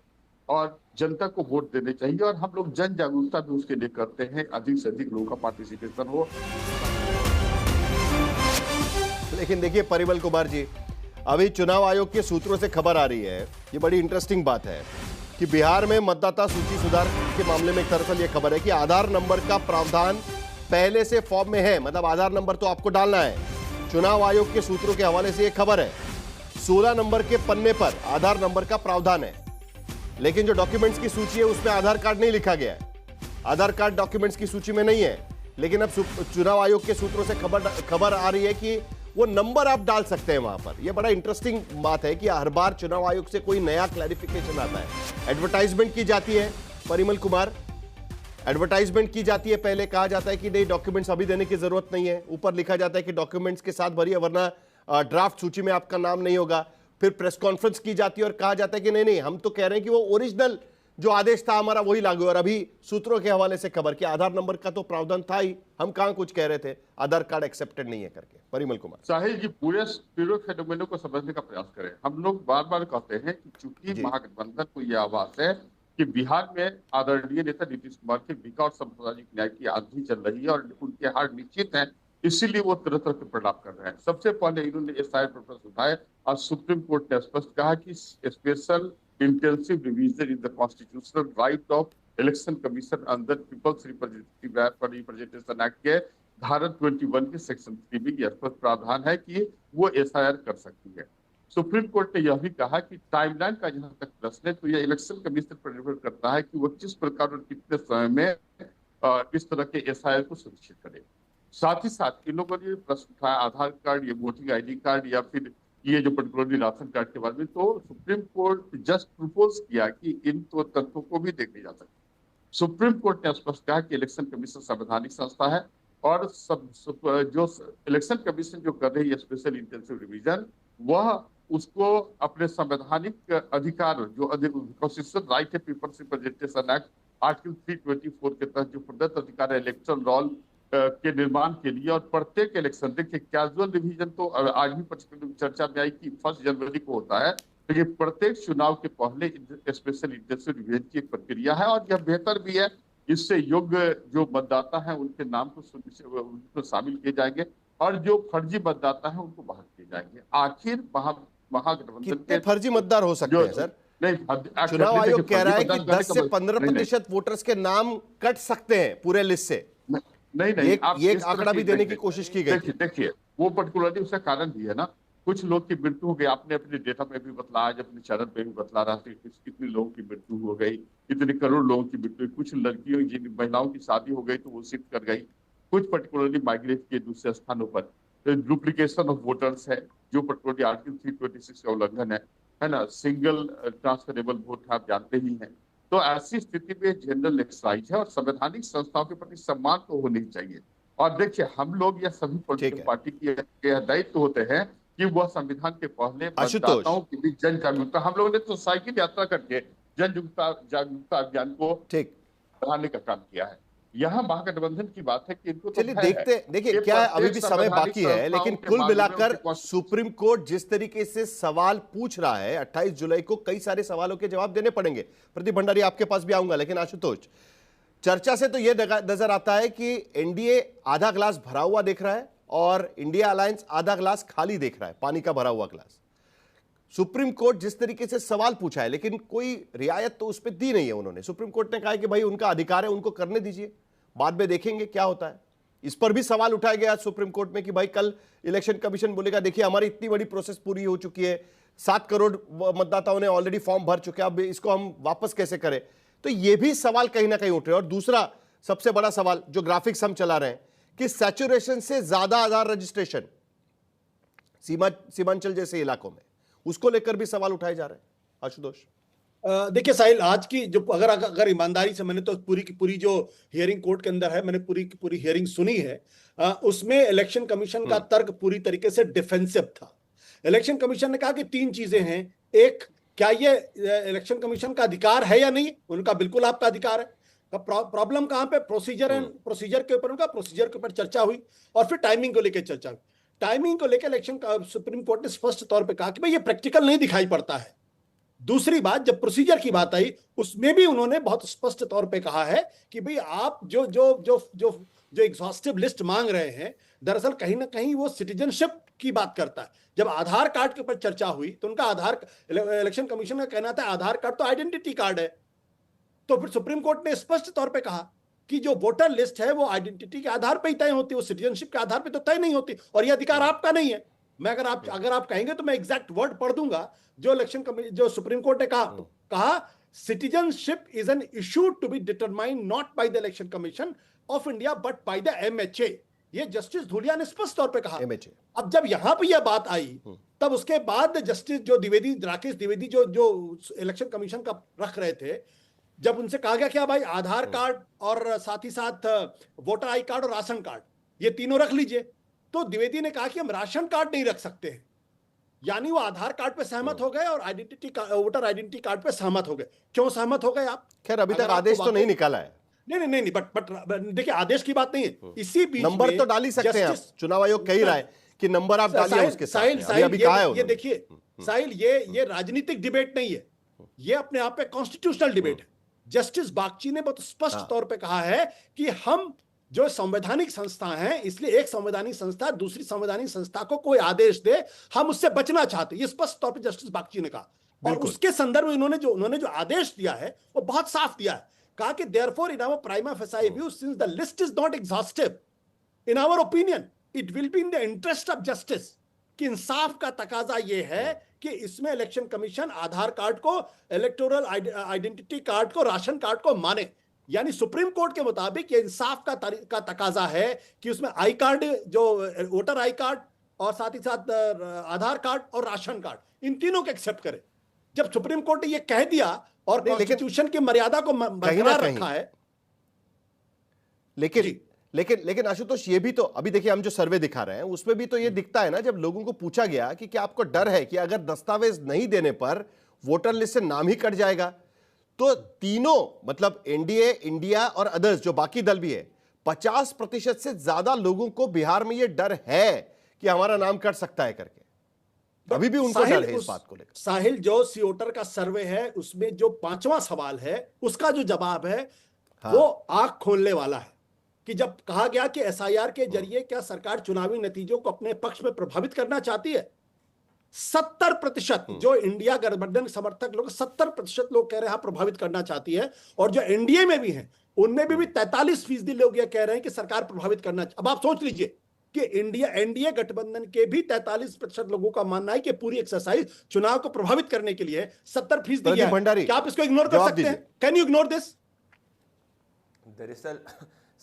और जनता को वोट देने चाहिए। और हम लोग जन जागरूकता भी उसके लिए करते हैं, अधिक से अधिक लोगों का पार्टिसिपेशन हो। लेकिन देखिए परिमल कुमार जी, अभी चुनाव आयोग के सूत्रों से खबर आ रही है, ये बड़ी इंटरेस्टिंग बात है कि बिहार में मतदाता सूची सुधार के मामले में दरअसल ये खबर है कि आधार नंबर का प्रावधान पहले से फॉर्म में है। मतलब आधार नंबर तो आपको डालना है। चुनाव आयोग के सूत्रों के हवाले से यह खबर है, 16 नंबर के पन्ने पर आधार नंबर का प्रावधान है, लेकिन जो डॉक्यूमेंट्स की सूची है उसमें आधार कार्ड नहीं लिखा गया है। आधार कार्ड डॉक्यूमेंट्स की सूची में नहीं है। लेकिन अब चुनाव आयोग के सूत्रों से खबर आ रही है कि वो नंबर आप डाल सकते हैं वहां पर। यह बड़ा इंटरेस्टिंग बात है कि हर बार चुनाव आयोग से कोई नया क्लैरिफिकेशन आता है। एडवर्टाइजमेंट की जाती है परिमल कुमार, एडवर्टाइजमेंट की जाती है। पहले कहा जाता है कि नहीं, डॉक्यूमेंट्स अभी देने की जरूरत नहीं है। ऊपर लिखा जाता है कि डॉक्यूमेंट्स के साथ भरिए, वरना ड्राफ्ट सूची में आपका नाम नहीं होगा। फिर प्रेस कॉन्फ्रेंस की जाती है और कहा जाता है कि नहीं, हम तो कह रहे हैं कि वो ओरिजिनल जो आदेश था हमारा वही लागू है। और अभी सूत्रों के हवाले से खबर कि आधार नंबर का तो प्रावधान था ही, हम कहां कुछ कह रहे थे, आधार कार्ड एक्सेप्टेड नहीं है करके। परिमल कुमार। साहिल जी, पूरे फेनोमेनन को समझने का प्रयास करें। हम लोग बार बार कहते हैं कि चूंकि महागठबंधन को यह आवाज है कि बिहार में आदरणीय नेता नीतीश कुमार के विकास और सामाजिक न्याय की आंधी चल रही है और उनके हार निश्चित है, इसीलिए वो तरह तरह के प्रलाप कर रहे हैं। सबसे पहले इन्होंने एसआईआर पर प्रश्न उठाए और सुप्रीम कोर्ट ने स्पष्ट कहा कि special intensive revision in the constitutional right of election commission under peoples representation act के धारा 21 के सेक्शन 3 में यह स्पष्ट प्रावधान है कि वो एसआईआर कर सकती है। सुप्रीम कोर्ट ने यह भी कहा कि टाइमलाइन का जहां तक प्रश्न है तो यह इलेक्शन कमीशन पर निर्भर करता है कि वो किस प्रकार और कितने समय में इस तरह के एसआईआर को सुनिश्चित करे। साथ ही साथ इन लोगों ने प्रश्न उठाया आधार कार्ड या वोटिंग आईडी कार्ड या फिर ये जो पर्टिकुलरली राशन कार्ड के बारे में, तो सुप्रीम कोर्ट जस्ट प्रपोज किया कि इन तो तथ्यों को भी देखे जा सकते। सुप्रीम कोर्ट ने स्पष्ट कहा कि इलेक्शन कमीशन संवैधानिक संस्था है और जो इलेक्शन कमीशन जो कर रही है स्पेशल इंटेंसिव रिवीजन, वह उसको अपने संवैधानिक अधिकार जो कॉन्स्टिट्यूशनल राइट है पीपल्स रिप्रेजेंटेशन एक्ट आर्टिकल 324 के तहत जो प्रदत्त अधिकार है इलेक्टोरल रोल के निर्माण के लिए और प्रत्येक इलेक्शन, देखिए कैजुअल रिवीजन तो आज भी चर्चा में आई कि 1 जनवरी को होता है, लेकिन प्रत्येक चुनाव के पहले स्पेशल इंटेंसिव रिवीजन की एक प्रक्रिया है और यह बेहतर भी है। इससे योग्य जो मतदाता है उनके नाम को शामिल किए जाएंगे और जो फर्जी मतदाता है उनको बाहर किए जाएंगे। आखिर महागठबंधन कितने फर्जी मतदार हो सकते हैं सर? नहीं, चुनाव आयोग कह रहा है कि 10 से 15% वोटर्स के नाम कट सकते हैं पूरे लिस्ट से। नहीं, ये आंकड़ा भी देने की कोशिश की गई। देखिए वो पर्टिकुलरली उसका कारण भी है ना, कुछ लोग की मृत्यु हो गई, आपने अपने डेटा में भी बतलाया, आज अपने चैनल पे भी बतला रहा था कितने लोगों की मृत्यु हो गई, इतने करोड़ लोगों की मृत्यु। कुछ लड़कियों जिन महिलाओं की शादी हो गई तो वो शिफ्ट कर गई, कुछ पर्टिकुलरली माइग्रेट किए दूसरे स्थानों पर। डुप्लीकेशन ऑफ वोटर्स है जो पर्टिकुलरली आर्टिकल 326 का उल्लंघन है ना, सिंगल ट्रांसफरेबल वोट आप जानते ही हैं। तो ऐसी स्थिति में जनरल एक्सरसाइज है और संवैधानिक संस्थाओं के प्रति सम्मान तो होनी चाहिए। और देखिए हम लोग या सभी पॉलिटिकल पार्टी के दायित्व होते हैं कि वह संविधान के पहले मतदाताओं की भी जन जागरूकता। हम लोगों ने तो साइकिल यात्रा करके जागरूकता अभियान को ठीक, बढ़ाने का काम किया है। यहाँ महागठबंधन की बात है कि इनको तो चलिए भय है देखते हैं। देखिए कि क्या है, अभी भी प्रत्येक समय संवैधानिक बाकी है, लेकिन संस्थाओं के कुल मामले में मिलाकर उनके कॉन्स्टिट्यूशन सुप्रीम कोर्ट जिस तरीके से सवाल पूछ रहा है, 28 जुलाई को कई सारे सवालों के जवाब देने पड़ेंगे। प्रदीप भंडारी आपके पास भी आऊंगा, लेकिन आशुतोष, चर्चा से तो यह नजर आता है कि एनडीए आधा ग्लास भरा हुआ देख रहा है और इंडिया अलायंस आधा ग्लास खाली देख रहा है, पानी का भरा हुआ ग्लास। सुप्रीम कोर्ट जिस तरीके से सवाल पूछा है, लेकिन कोई रियायत तो उस पर दी नहीं है उन्होंने। सुप्रीम कोर्ट ने कहा है कि भाई उनका अधिकार है, उनको करने दीजिए, बाद में देखेंगे क्या होता है। इस पर भी सवाल उठाया गया सुप्रीम कोर्ट में कि भाई कल इलेक्शन कमीशन बोलेगा देखिए हमारी इतनी बड़ी प्रोसेस पूरी हो चुकी है, 7 करोड़ मतदाताओं ने ऑलरेडी फॉर्म भर चुके हैं, अब इसको हम वापस कैसे करें। तो ये भी सवाल कहीं ना कहीं उठ रहे हैं। और दूसरा सबसे बड़ा सवाल जो ग्राफिक्स हम चला रहे हैं कि सैचुरेशन से ज्यादा आधार रजिस्ट्रेशन सीमांचल जैसे इलाकों में, उसको लेकर भी सवाल उठाए जा रहे हैं। आशुतोष, देखिए साहिल, आज की जो अगर ईमानदारी से, मैंने तो पूरी की पूरी जो हियरिंग कोर्ट के अंदर है, मैंने पूरी की पूरी हियरिंग सुनी है, उसमें इलेक्शन कमीशन का तर्क पूरी तरीके से डिफेंसिव था। इलेक्शन कमीशन ने कहा कि 3 चीजें हैं। एक, क्या ये इलेक्शन कमीशन का अधिकार है या नहीं? उनका बिल्कुल आपका अधिकार है। प्रॉब्लम कहां पे? प्रोसीजर के ऊपर, उनका प्रोसीजर के ऊपर चर्चा हुई और फिर टाइमिंग को लेकर चर्चा हुई। टाइमिंग को लेकर इलेक्शन सुप्रीम कोर्ट ने स्पष्ट तौर पे कहा कि भाई ये प्रैक्टिकल नहीं दिखाई पड़ता है। दूसरी बात, जब प्रोसीजर की बात आई उसमें भी उन्होंने बहुत स्पष्ट तौर पे कहा है कि भाई आप जो जो जो जो जो एग्जॉस्टिव लिस्ट मांग रहे हैं, दरअसल कहीं ना कहीं वो सिटीजनशिप की बात करता है। जब आधार कार्ड के ऊपर चर्चा हुई तो उनका इलेक्शन कमीशन का कहना था आधार कार्ड तो आइडेंटिटी कार्ड है। तो फिर सुप्रीम कोर्ट ने स्पष्ट तौर पे कहा कि जो वोटर लिस्ट है वो आइडेंटिटी के आधार पर ही तय होती है, वो सिटीजनशिप के आधार पर तो तय नहीं होती, और ये अधिकार आपका नहीं है। मैं अगर आप कहेंगे तो मैं एग्जैक्ट वर्ड पढ़ दूंगा जो सुप्रीम कोर्ट ने कहा citizenship is an issue to be determined not by the election commission of India but by the MHA। ये जस्टिस धूलिया ने स्पष्ट तौर पे कहा। अब जब यहां पे यह बात आई तब उसके बाद जस्टिस जो राकेश द्विवेदी जो इलेक्शन कमीशन का रख रहे थे, जब उनसे कहा गया क्या भाई आधार कार्ड और साथ ही साथ वोटर आई कार्ड और राशन कार्ड ये तीनों रख लीजिए, तो द्विवेदी ने कहा कि हम राशन कार्ड नहीं रख सकते हैं। यानी वो आधार कार्ड पे सहमत हो गए और वोटर आइडेंटिटी कार्ड पे सहमत हो गए। क्यों सहमत हो गए आप? खैर अभी तक आदेश तो नहीं निकाला है। नहीं, बट देखिए आदेश की बात नहीं है। इसी बीच नंबर तो डाल ही सकते हैं आप, चुनाव आयोग कह ही रहा है कि नंबर आप डालिए उसके साथ। अभी कहा है ये देखिए साहिल, ये राजनीतिक डिबेट नहीं है, ये अपने आप पे कॉन्स्टिट्यूशनल डिबेट है। जस्टिस बागची ने बहुत स्पष्ट तौर पे कहा है कि हम जो संवैधानिक संस्था है, इसलिए एक संवैधानिक संस्था दूसरी संवैधानिक संस्था को कोई आदेश दे, हम उससे बचना चाहते हैं। ये स्पष्ट तौर पे जस्टिस बागची ने कहा, और उसके संदर्भ में उन्होंने जो आदेश दिया है वो बहुत साफ दिया है। कहा कि therefore in our prima facie view since the list is not exhaustive in our opinion it will be in the interest of justice, कि इंसाफ का तकाजा ये है कि इसमें इलेक्शन कमीशन आधार कार्ड को, इलेक्टोरल आइडेंटिटी कार्ड को, राशन कार्ड को माने। यानी सुप्रीम कोर्ट के मुताबिक ये इंसाफ का तकाजा है कि उसमें आई कार्ड, जो वोटर आई कार्ड और साथ ही साथ आधार कार्ड और राशन कार्ड, इन तीनों को एक्सेप्ट करे। जब सुप्रीम कोर्ट ने ये कह दिया और कॉन्स्टिट्यूशन की मर्यादा को बरकरार रखा है, लेकिन आशुतोष ये भी तो अभी देखिए हम जो सर्वे दिखा रहे हैं उसमें भी तो ये दिखता है ना, जब लोगों को पूछा गया कि क्या आपको डर है कि अगर दस्तावेज नहीं देने पर वोटर लिस्ट से नाम ही कट जाएगा, तो तीनों मतलब एनडीए, इंडिया और अदर्स जो बाकी दल भी है, 50% से ज्यादा लोगों को बिहार में ये डर है कि हमारा नाम कट सकता है करके। अभी भी उनको डर है इस बात को लेकर। साहिल, जो सीओटर का सर्वे है उसमें जो 5वां सवाल है उसका जो जवाब है वो आंख खोलने वाला है, कि जब कहा गया कि एसआईआर के जरिए क्या सरकार चुनावी नतीजों को अपने पक्ष में प्रभावित करना चाहती है, 70% जो इंडिया गठबंधन समर्थक लोग, 70% लोग कह रहे हैं प्रभावित करना चाहती है, और जो एनडीए में भी हैं उनमें भी 43% लोग ये कह रहे हैं कि सरकार प्रभावित करना। अब आप सोच लीजिए कि एनडीए गठबंधन के भी 43% लोगों का मानना है कि पूरी एक्सरसाइज चुनाव को प्रभावित करने के लिए 70%। क्या आप इसको इग्नोर कर सकते हैं? Can you ignore this? दरअसल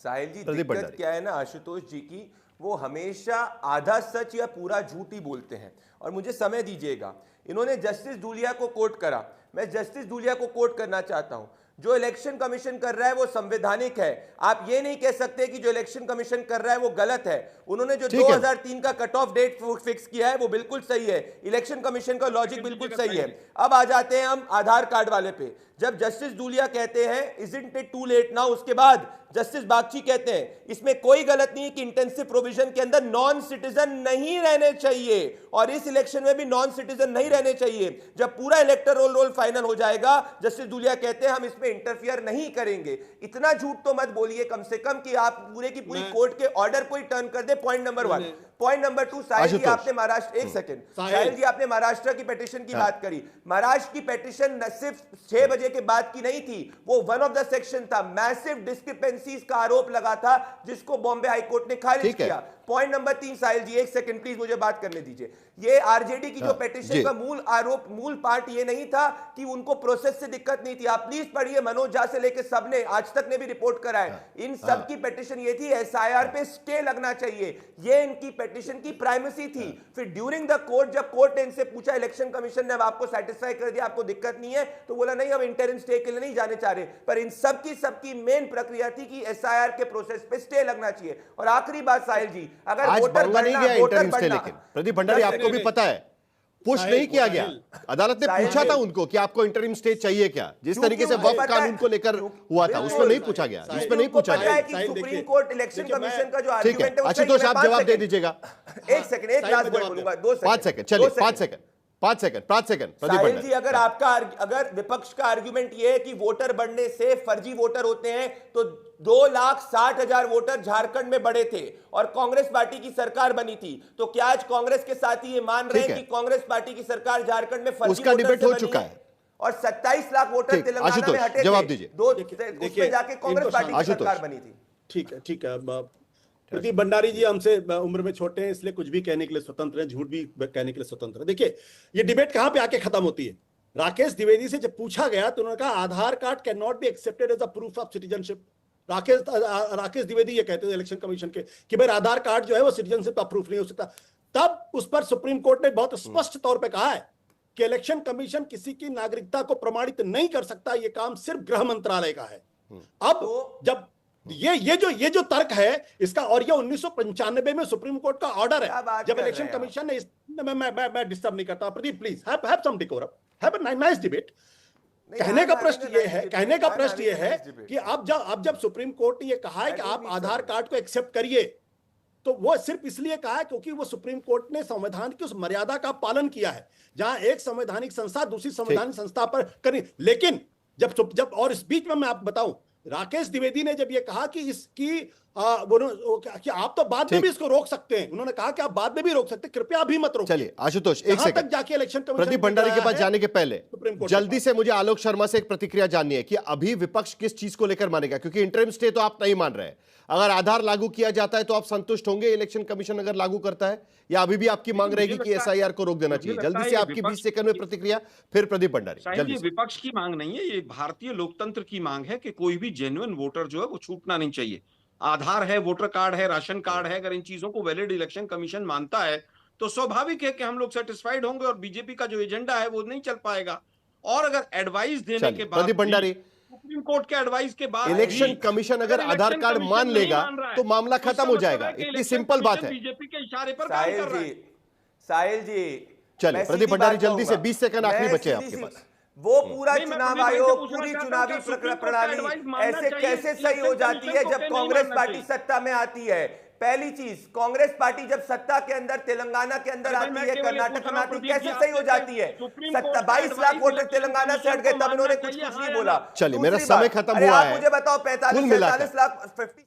साहिल जी, दिक्कत क्या है ना आशुतोष जी की, वो हमेशा आधा सच या पूरा झूठ ही बोलते हैं। और मुझे समय दीजिएगा, इन्होंने जस्टिस धूलिया को कोट करा, मैं जस्टिस धूलिया को कोट करना चाहता हूं। जो इलेक्शन कमीशन कर रहा है वो संवैधानिक है। आप ये नहीं कह सकते कि जो इलेक्शन कमीशन कर रहा है वो गलत है। उन्होंने जो 2003 का कट ऑफ डेट फिक्स किया है वो बिल्कुल सही है, इलेक्शन कमीशन का लॉजिक बिल्कुल सही है। अब आ जाते हैं हम आधार कार्ड वाले पे। जब जस्टिस धूलिया कहते हैं isn't it too late now, उसके बाद जस्टिस बागची कहते हैं इसमें कोई गलत नहीं है कि इंटेंसिव प्रोविजन के अंदर नॉन सिटीजन नहीं रहने चाहिए, और इस इलेक्शन में भी नॉन सिटीजन नहीं रहने चाहिए। जब पूरा इलेक्टोरल रोल फाइनल हो जाएगा, जस्टिस धूलिया कहते हैं हम इसमें इंटरफियर नहीं करेंगे। इतना झूठ तो मत बोलिए कम से कम कि आप पूरे की पूरी कोर्ट के ऑर्डर को ही टर्न कर दे। Point number 1। Point number 2, Sahil ji आपने महाराष्ट्र, एक सेकंड, साहिल जी आपने महाराष्ट्र की पिटीशन की बात करी। महाराष्ट्र की पिटीशन सिर्फ 6 बजे के बाद की नहीं थी, वो वन ऑफ द सेक्शन था। मैसिव डिस्क्रिपेंसीज का आरोप लगा था जिसको बॉम्बे हाईकोर्ट ने खारिज किया। पॉइंट नंबर 3, साहिल जी एक सेकंड प्लीज मुझे बात करने दीजिए। ये आरजेडी की जो पिटीशन का मूल आरोप, मूल पार्ट ये नहीं था कि उनको प्रोसेस से दिक्कत नहीं थी। आप प्लीज पढ़िए, मनोज झा से लेकर सबने, आज तक ने भी रिपोर्ट करा है, इन सब की पिटीशन ये थी एसआईआर पे स्टे लगना चाहिए, ये इनकी पिटीशन की प्राइमेसी थी। फिर ड्यूरिंग द कोर्ट जब कोर्ट ने इनसे पूछा, इलेक्शन कमीशन ने अब आपको सेटिस्फाई कर दिया, आपको दिक्कत नहीं है, तो बोला नहीं हम इंटरिम स्टे के लिए नहीं जाने चाह रहे। पर इन सबकी मेन प्रक्रिया थी कि एसआईआर के प्रोसेस पे स्टे लगना चाहिए। और आखिरी बात साहिल जी, अगर वोटर नहीं गया इंटरिम स्टे, लेकिन प्रदीप भंडारी आपको भी पता है पुश नहीं किया गया। अदालत ने पूछा था उनको कि आपको इंटरिम स्टे चाहिए क्या, जिस तरीके से वक्फ कानून को लेकर हुआ था उसमें नहीं पूछा गया, जिसमें नहीं पूछा गया। सुप्रीम कोर्ट इलेक्शन कमीशन का जो आर्गुमेंट है, आशुतोष आप जवाब दे दीजिएगा। एक सेकंड, एक लास्ट वर्ड बोलूंगा, 2 सेकंड, 5 सेकंड, चलिए 5 सेकंड। साहिल जी, अगर विपक्ष का आर्गुमेंट ये है कि वोटर बढ़ने से फर्जी वोटर होते हैं, तो 2,60,000 वोटर झारखंड में बढ़े थे और कांग्रेस पार्टी की सरकार बनी थी, तो क्या आज कांग्रेस के साथी ये मान रहे हैं कि कांग्रेस पार्टी की सरकार झारखंड में फर्जी उसका डिबेट हो चुका है और 27 लाख वोटर तेलंगाना में हटे जवाब दीजिए। उसमें जाके कांग्रेस पार्टी की सरकार बनी थी। ठीक है। प्रदीप भंडारी जी हमसे उम्र में छोटे हैं, इसलिए कुछ भी कहने के लिए स्वतंत्र है, झूठ भी कहने के लिए स्वतंत्र है। देखिए ये डिबेट कहां पे आके खत्म होती है। राकेश द्विवेदी से जब पूछा गया तो उन्होंने कहा Aadhaar card can not be accepted as a proof of citizenship. Rakesh Dwivedi ये कहते थे इलेक्शन कमीशन के कि भाई आधार कार्ड जो है वो सिटीजनशिप का प्रूफ नहीं हो सकता। तब उस पर सुप्रीम कोर्ट ने बहुत स्पष्ट तौर पे कहा है कि इलेक्शन कमीशन किसी की नागरिकता को प्रमाणित नहीं कर सकता, ये काम सिर्फ गृह मंत्रालय का है। अब जब ये जो तर्क है इसका, और ये 1995 में सुप्रीम कोर्ट का ऑर्डर है जब इलेक्शन कमीशन ने, मैं डिस्टर्ब नहीं करता Pradeep, please have some decorum, have a nice debate. कहने का प्रश्न ये है कि अब जब सुप्रीम कोर्ट ने ये कहा है कि आप आधार कार्ड को एक्सेप्ट करिए, तो वो सिर्फ इसलिए कहा है क्योंकि वो सुप्रीम कोर्ट ने संविधान की उस मर्यादा का पालन किया है जहां एक संवैधानिक संस्था दूसरी संवैधानिक संस्था पर करी। लेकिन जब और इस बीच में मैं आपको बताऊं, राकेश द्विवेदी ने जब ये कहा कि इसकी कि आप तो बाद में भी इसको रोक सकते हैं, उन्होंने कहा कि आप बाद में भी रोक सकते हैं, कृपया अभी मत रोकिए। चलिए आशुतोष एक सेकंड, जाके इलेक्शन कमीशन प्रदीप भंडारी के पास जाने के पहले जल्दी से मुझे आलोक शर्मा से एक प्रतिक्रिया जाननी है कि अभी विपक्ष किस चीज को लेकर मानेगा, क्योंकि इंटरिम स्टे तो आप नहीं मान रहे हैं। अगर आधार लागू किया जाता है तो आप संतुष्ट होंगे इलेक्शन कमीशन अगर लागू करता है, या अभी भी आपकी मांग रहेगी कि एसआईआर को रोक देना चाहिए? जल्दी से आपकी 20 सेकंड में प्रतिक्रिया, फिर प्रदीप भंडारी। जल्दी से। विपक्ष की मांग नहीं है, ये भारतीय लोकतंत्र की मांग है कि कोई भी जेन्युइन वोटर जो है वो छूटना नहीं चाहिए। आधार है, वोटर कार्ड है, राशन कार्ड है, अगर इन चीजों को वैलिड इलेक्शन कमीशन मानता है तो स्वाभाविक है कि हम लोग सेटिस्फाइड होंगे और बीजेपी का जो एजेंडा है वो नहीं चल पाएगा। और अगर एडवाइस देने के बाद, प्रदीप भंडारी, सुप्रीम कोर्ट के एडवाइस के बाद इलेक्शन कमीशन अगर आधार कार्ड मान लेगा तो मामला खत्म हो जाएगा। इतनी सिंपल बात है। बीजेपी के इशारे पर काम कर रहा है। साहिल जी चलिए प्रदीप भंडारी जल्दी से, 20 सेकंड आखिरी बचे आपके पास। वो पूरा चुनाव आयोग, पूरी चुनावी प्रणाली ऐसे कैसे सही हो जाती है जब कांग्रेस पार्टी सत्ता में आती है? पहली चीज, कांग्रेस पार्टी जब सत्ता के अंदर तेलंगाना के अंदर आती है, कर्नाटक में आती है, कैसे सही हो जाती है? 22 लाख वोटर तेलंगाना से हट गए, तब इन्होंने कुछ नहीं बोला। चलिए मेरा समय खत्म हुआ है। मुझे बताओ 45 लाख 50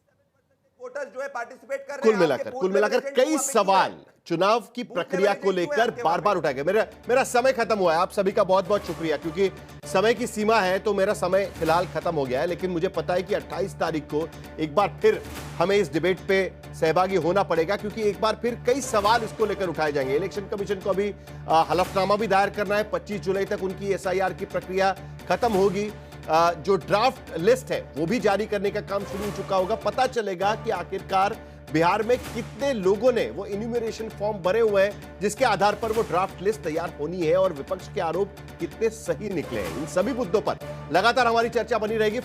वोटर्स जो है पार्टिसिपेट कर रहे हैं। कुल मिलाकर कई सवाल चुनाव की प्रक्रिया को लेकर बार बार उठाए गए। मेरा समय खत्म हुआ है। आप सभी का बहुत बहुत शुक्रिया, क्योंकि समय की सीमा है तो मेरा समय फिलहाल खत्म हो गया है। लेकिन मुझे पता है कि 28 तारीख को एक बार फिर हमें इस डिबेट पे सहभागी होना पड़ेगा, क्योंकि एक बार फिर कई सवाल इसको लेकर उठाए जाएंगे। इलेक्शन कमीशन को अभी हलफनामा भी दायर करना है। 25 जुलाई तक उनकी एसआईआर की प्रक्रिया खत्म होगी। जो ड्राफ्ट लिस्ट है वो भी जारी करने का काम शुरू हो चुका होगा। पता चलेगा कि आखिरकार बिहार में कितने लोगों ने वो इन्यूमरेशन फॉर्म भरे हुए हैं जिसके आधार पर वो ड्राफ्ट लिस्ट तैयार होनी है, और विपक्ष के आरोप कितने सही निकले हैं। इन सभी मुद्दों पर लगातार हमारी चर्चा बनी रहेगी।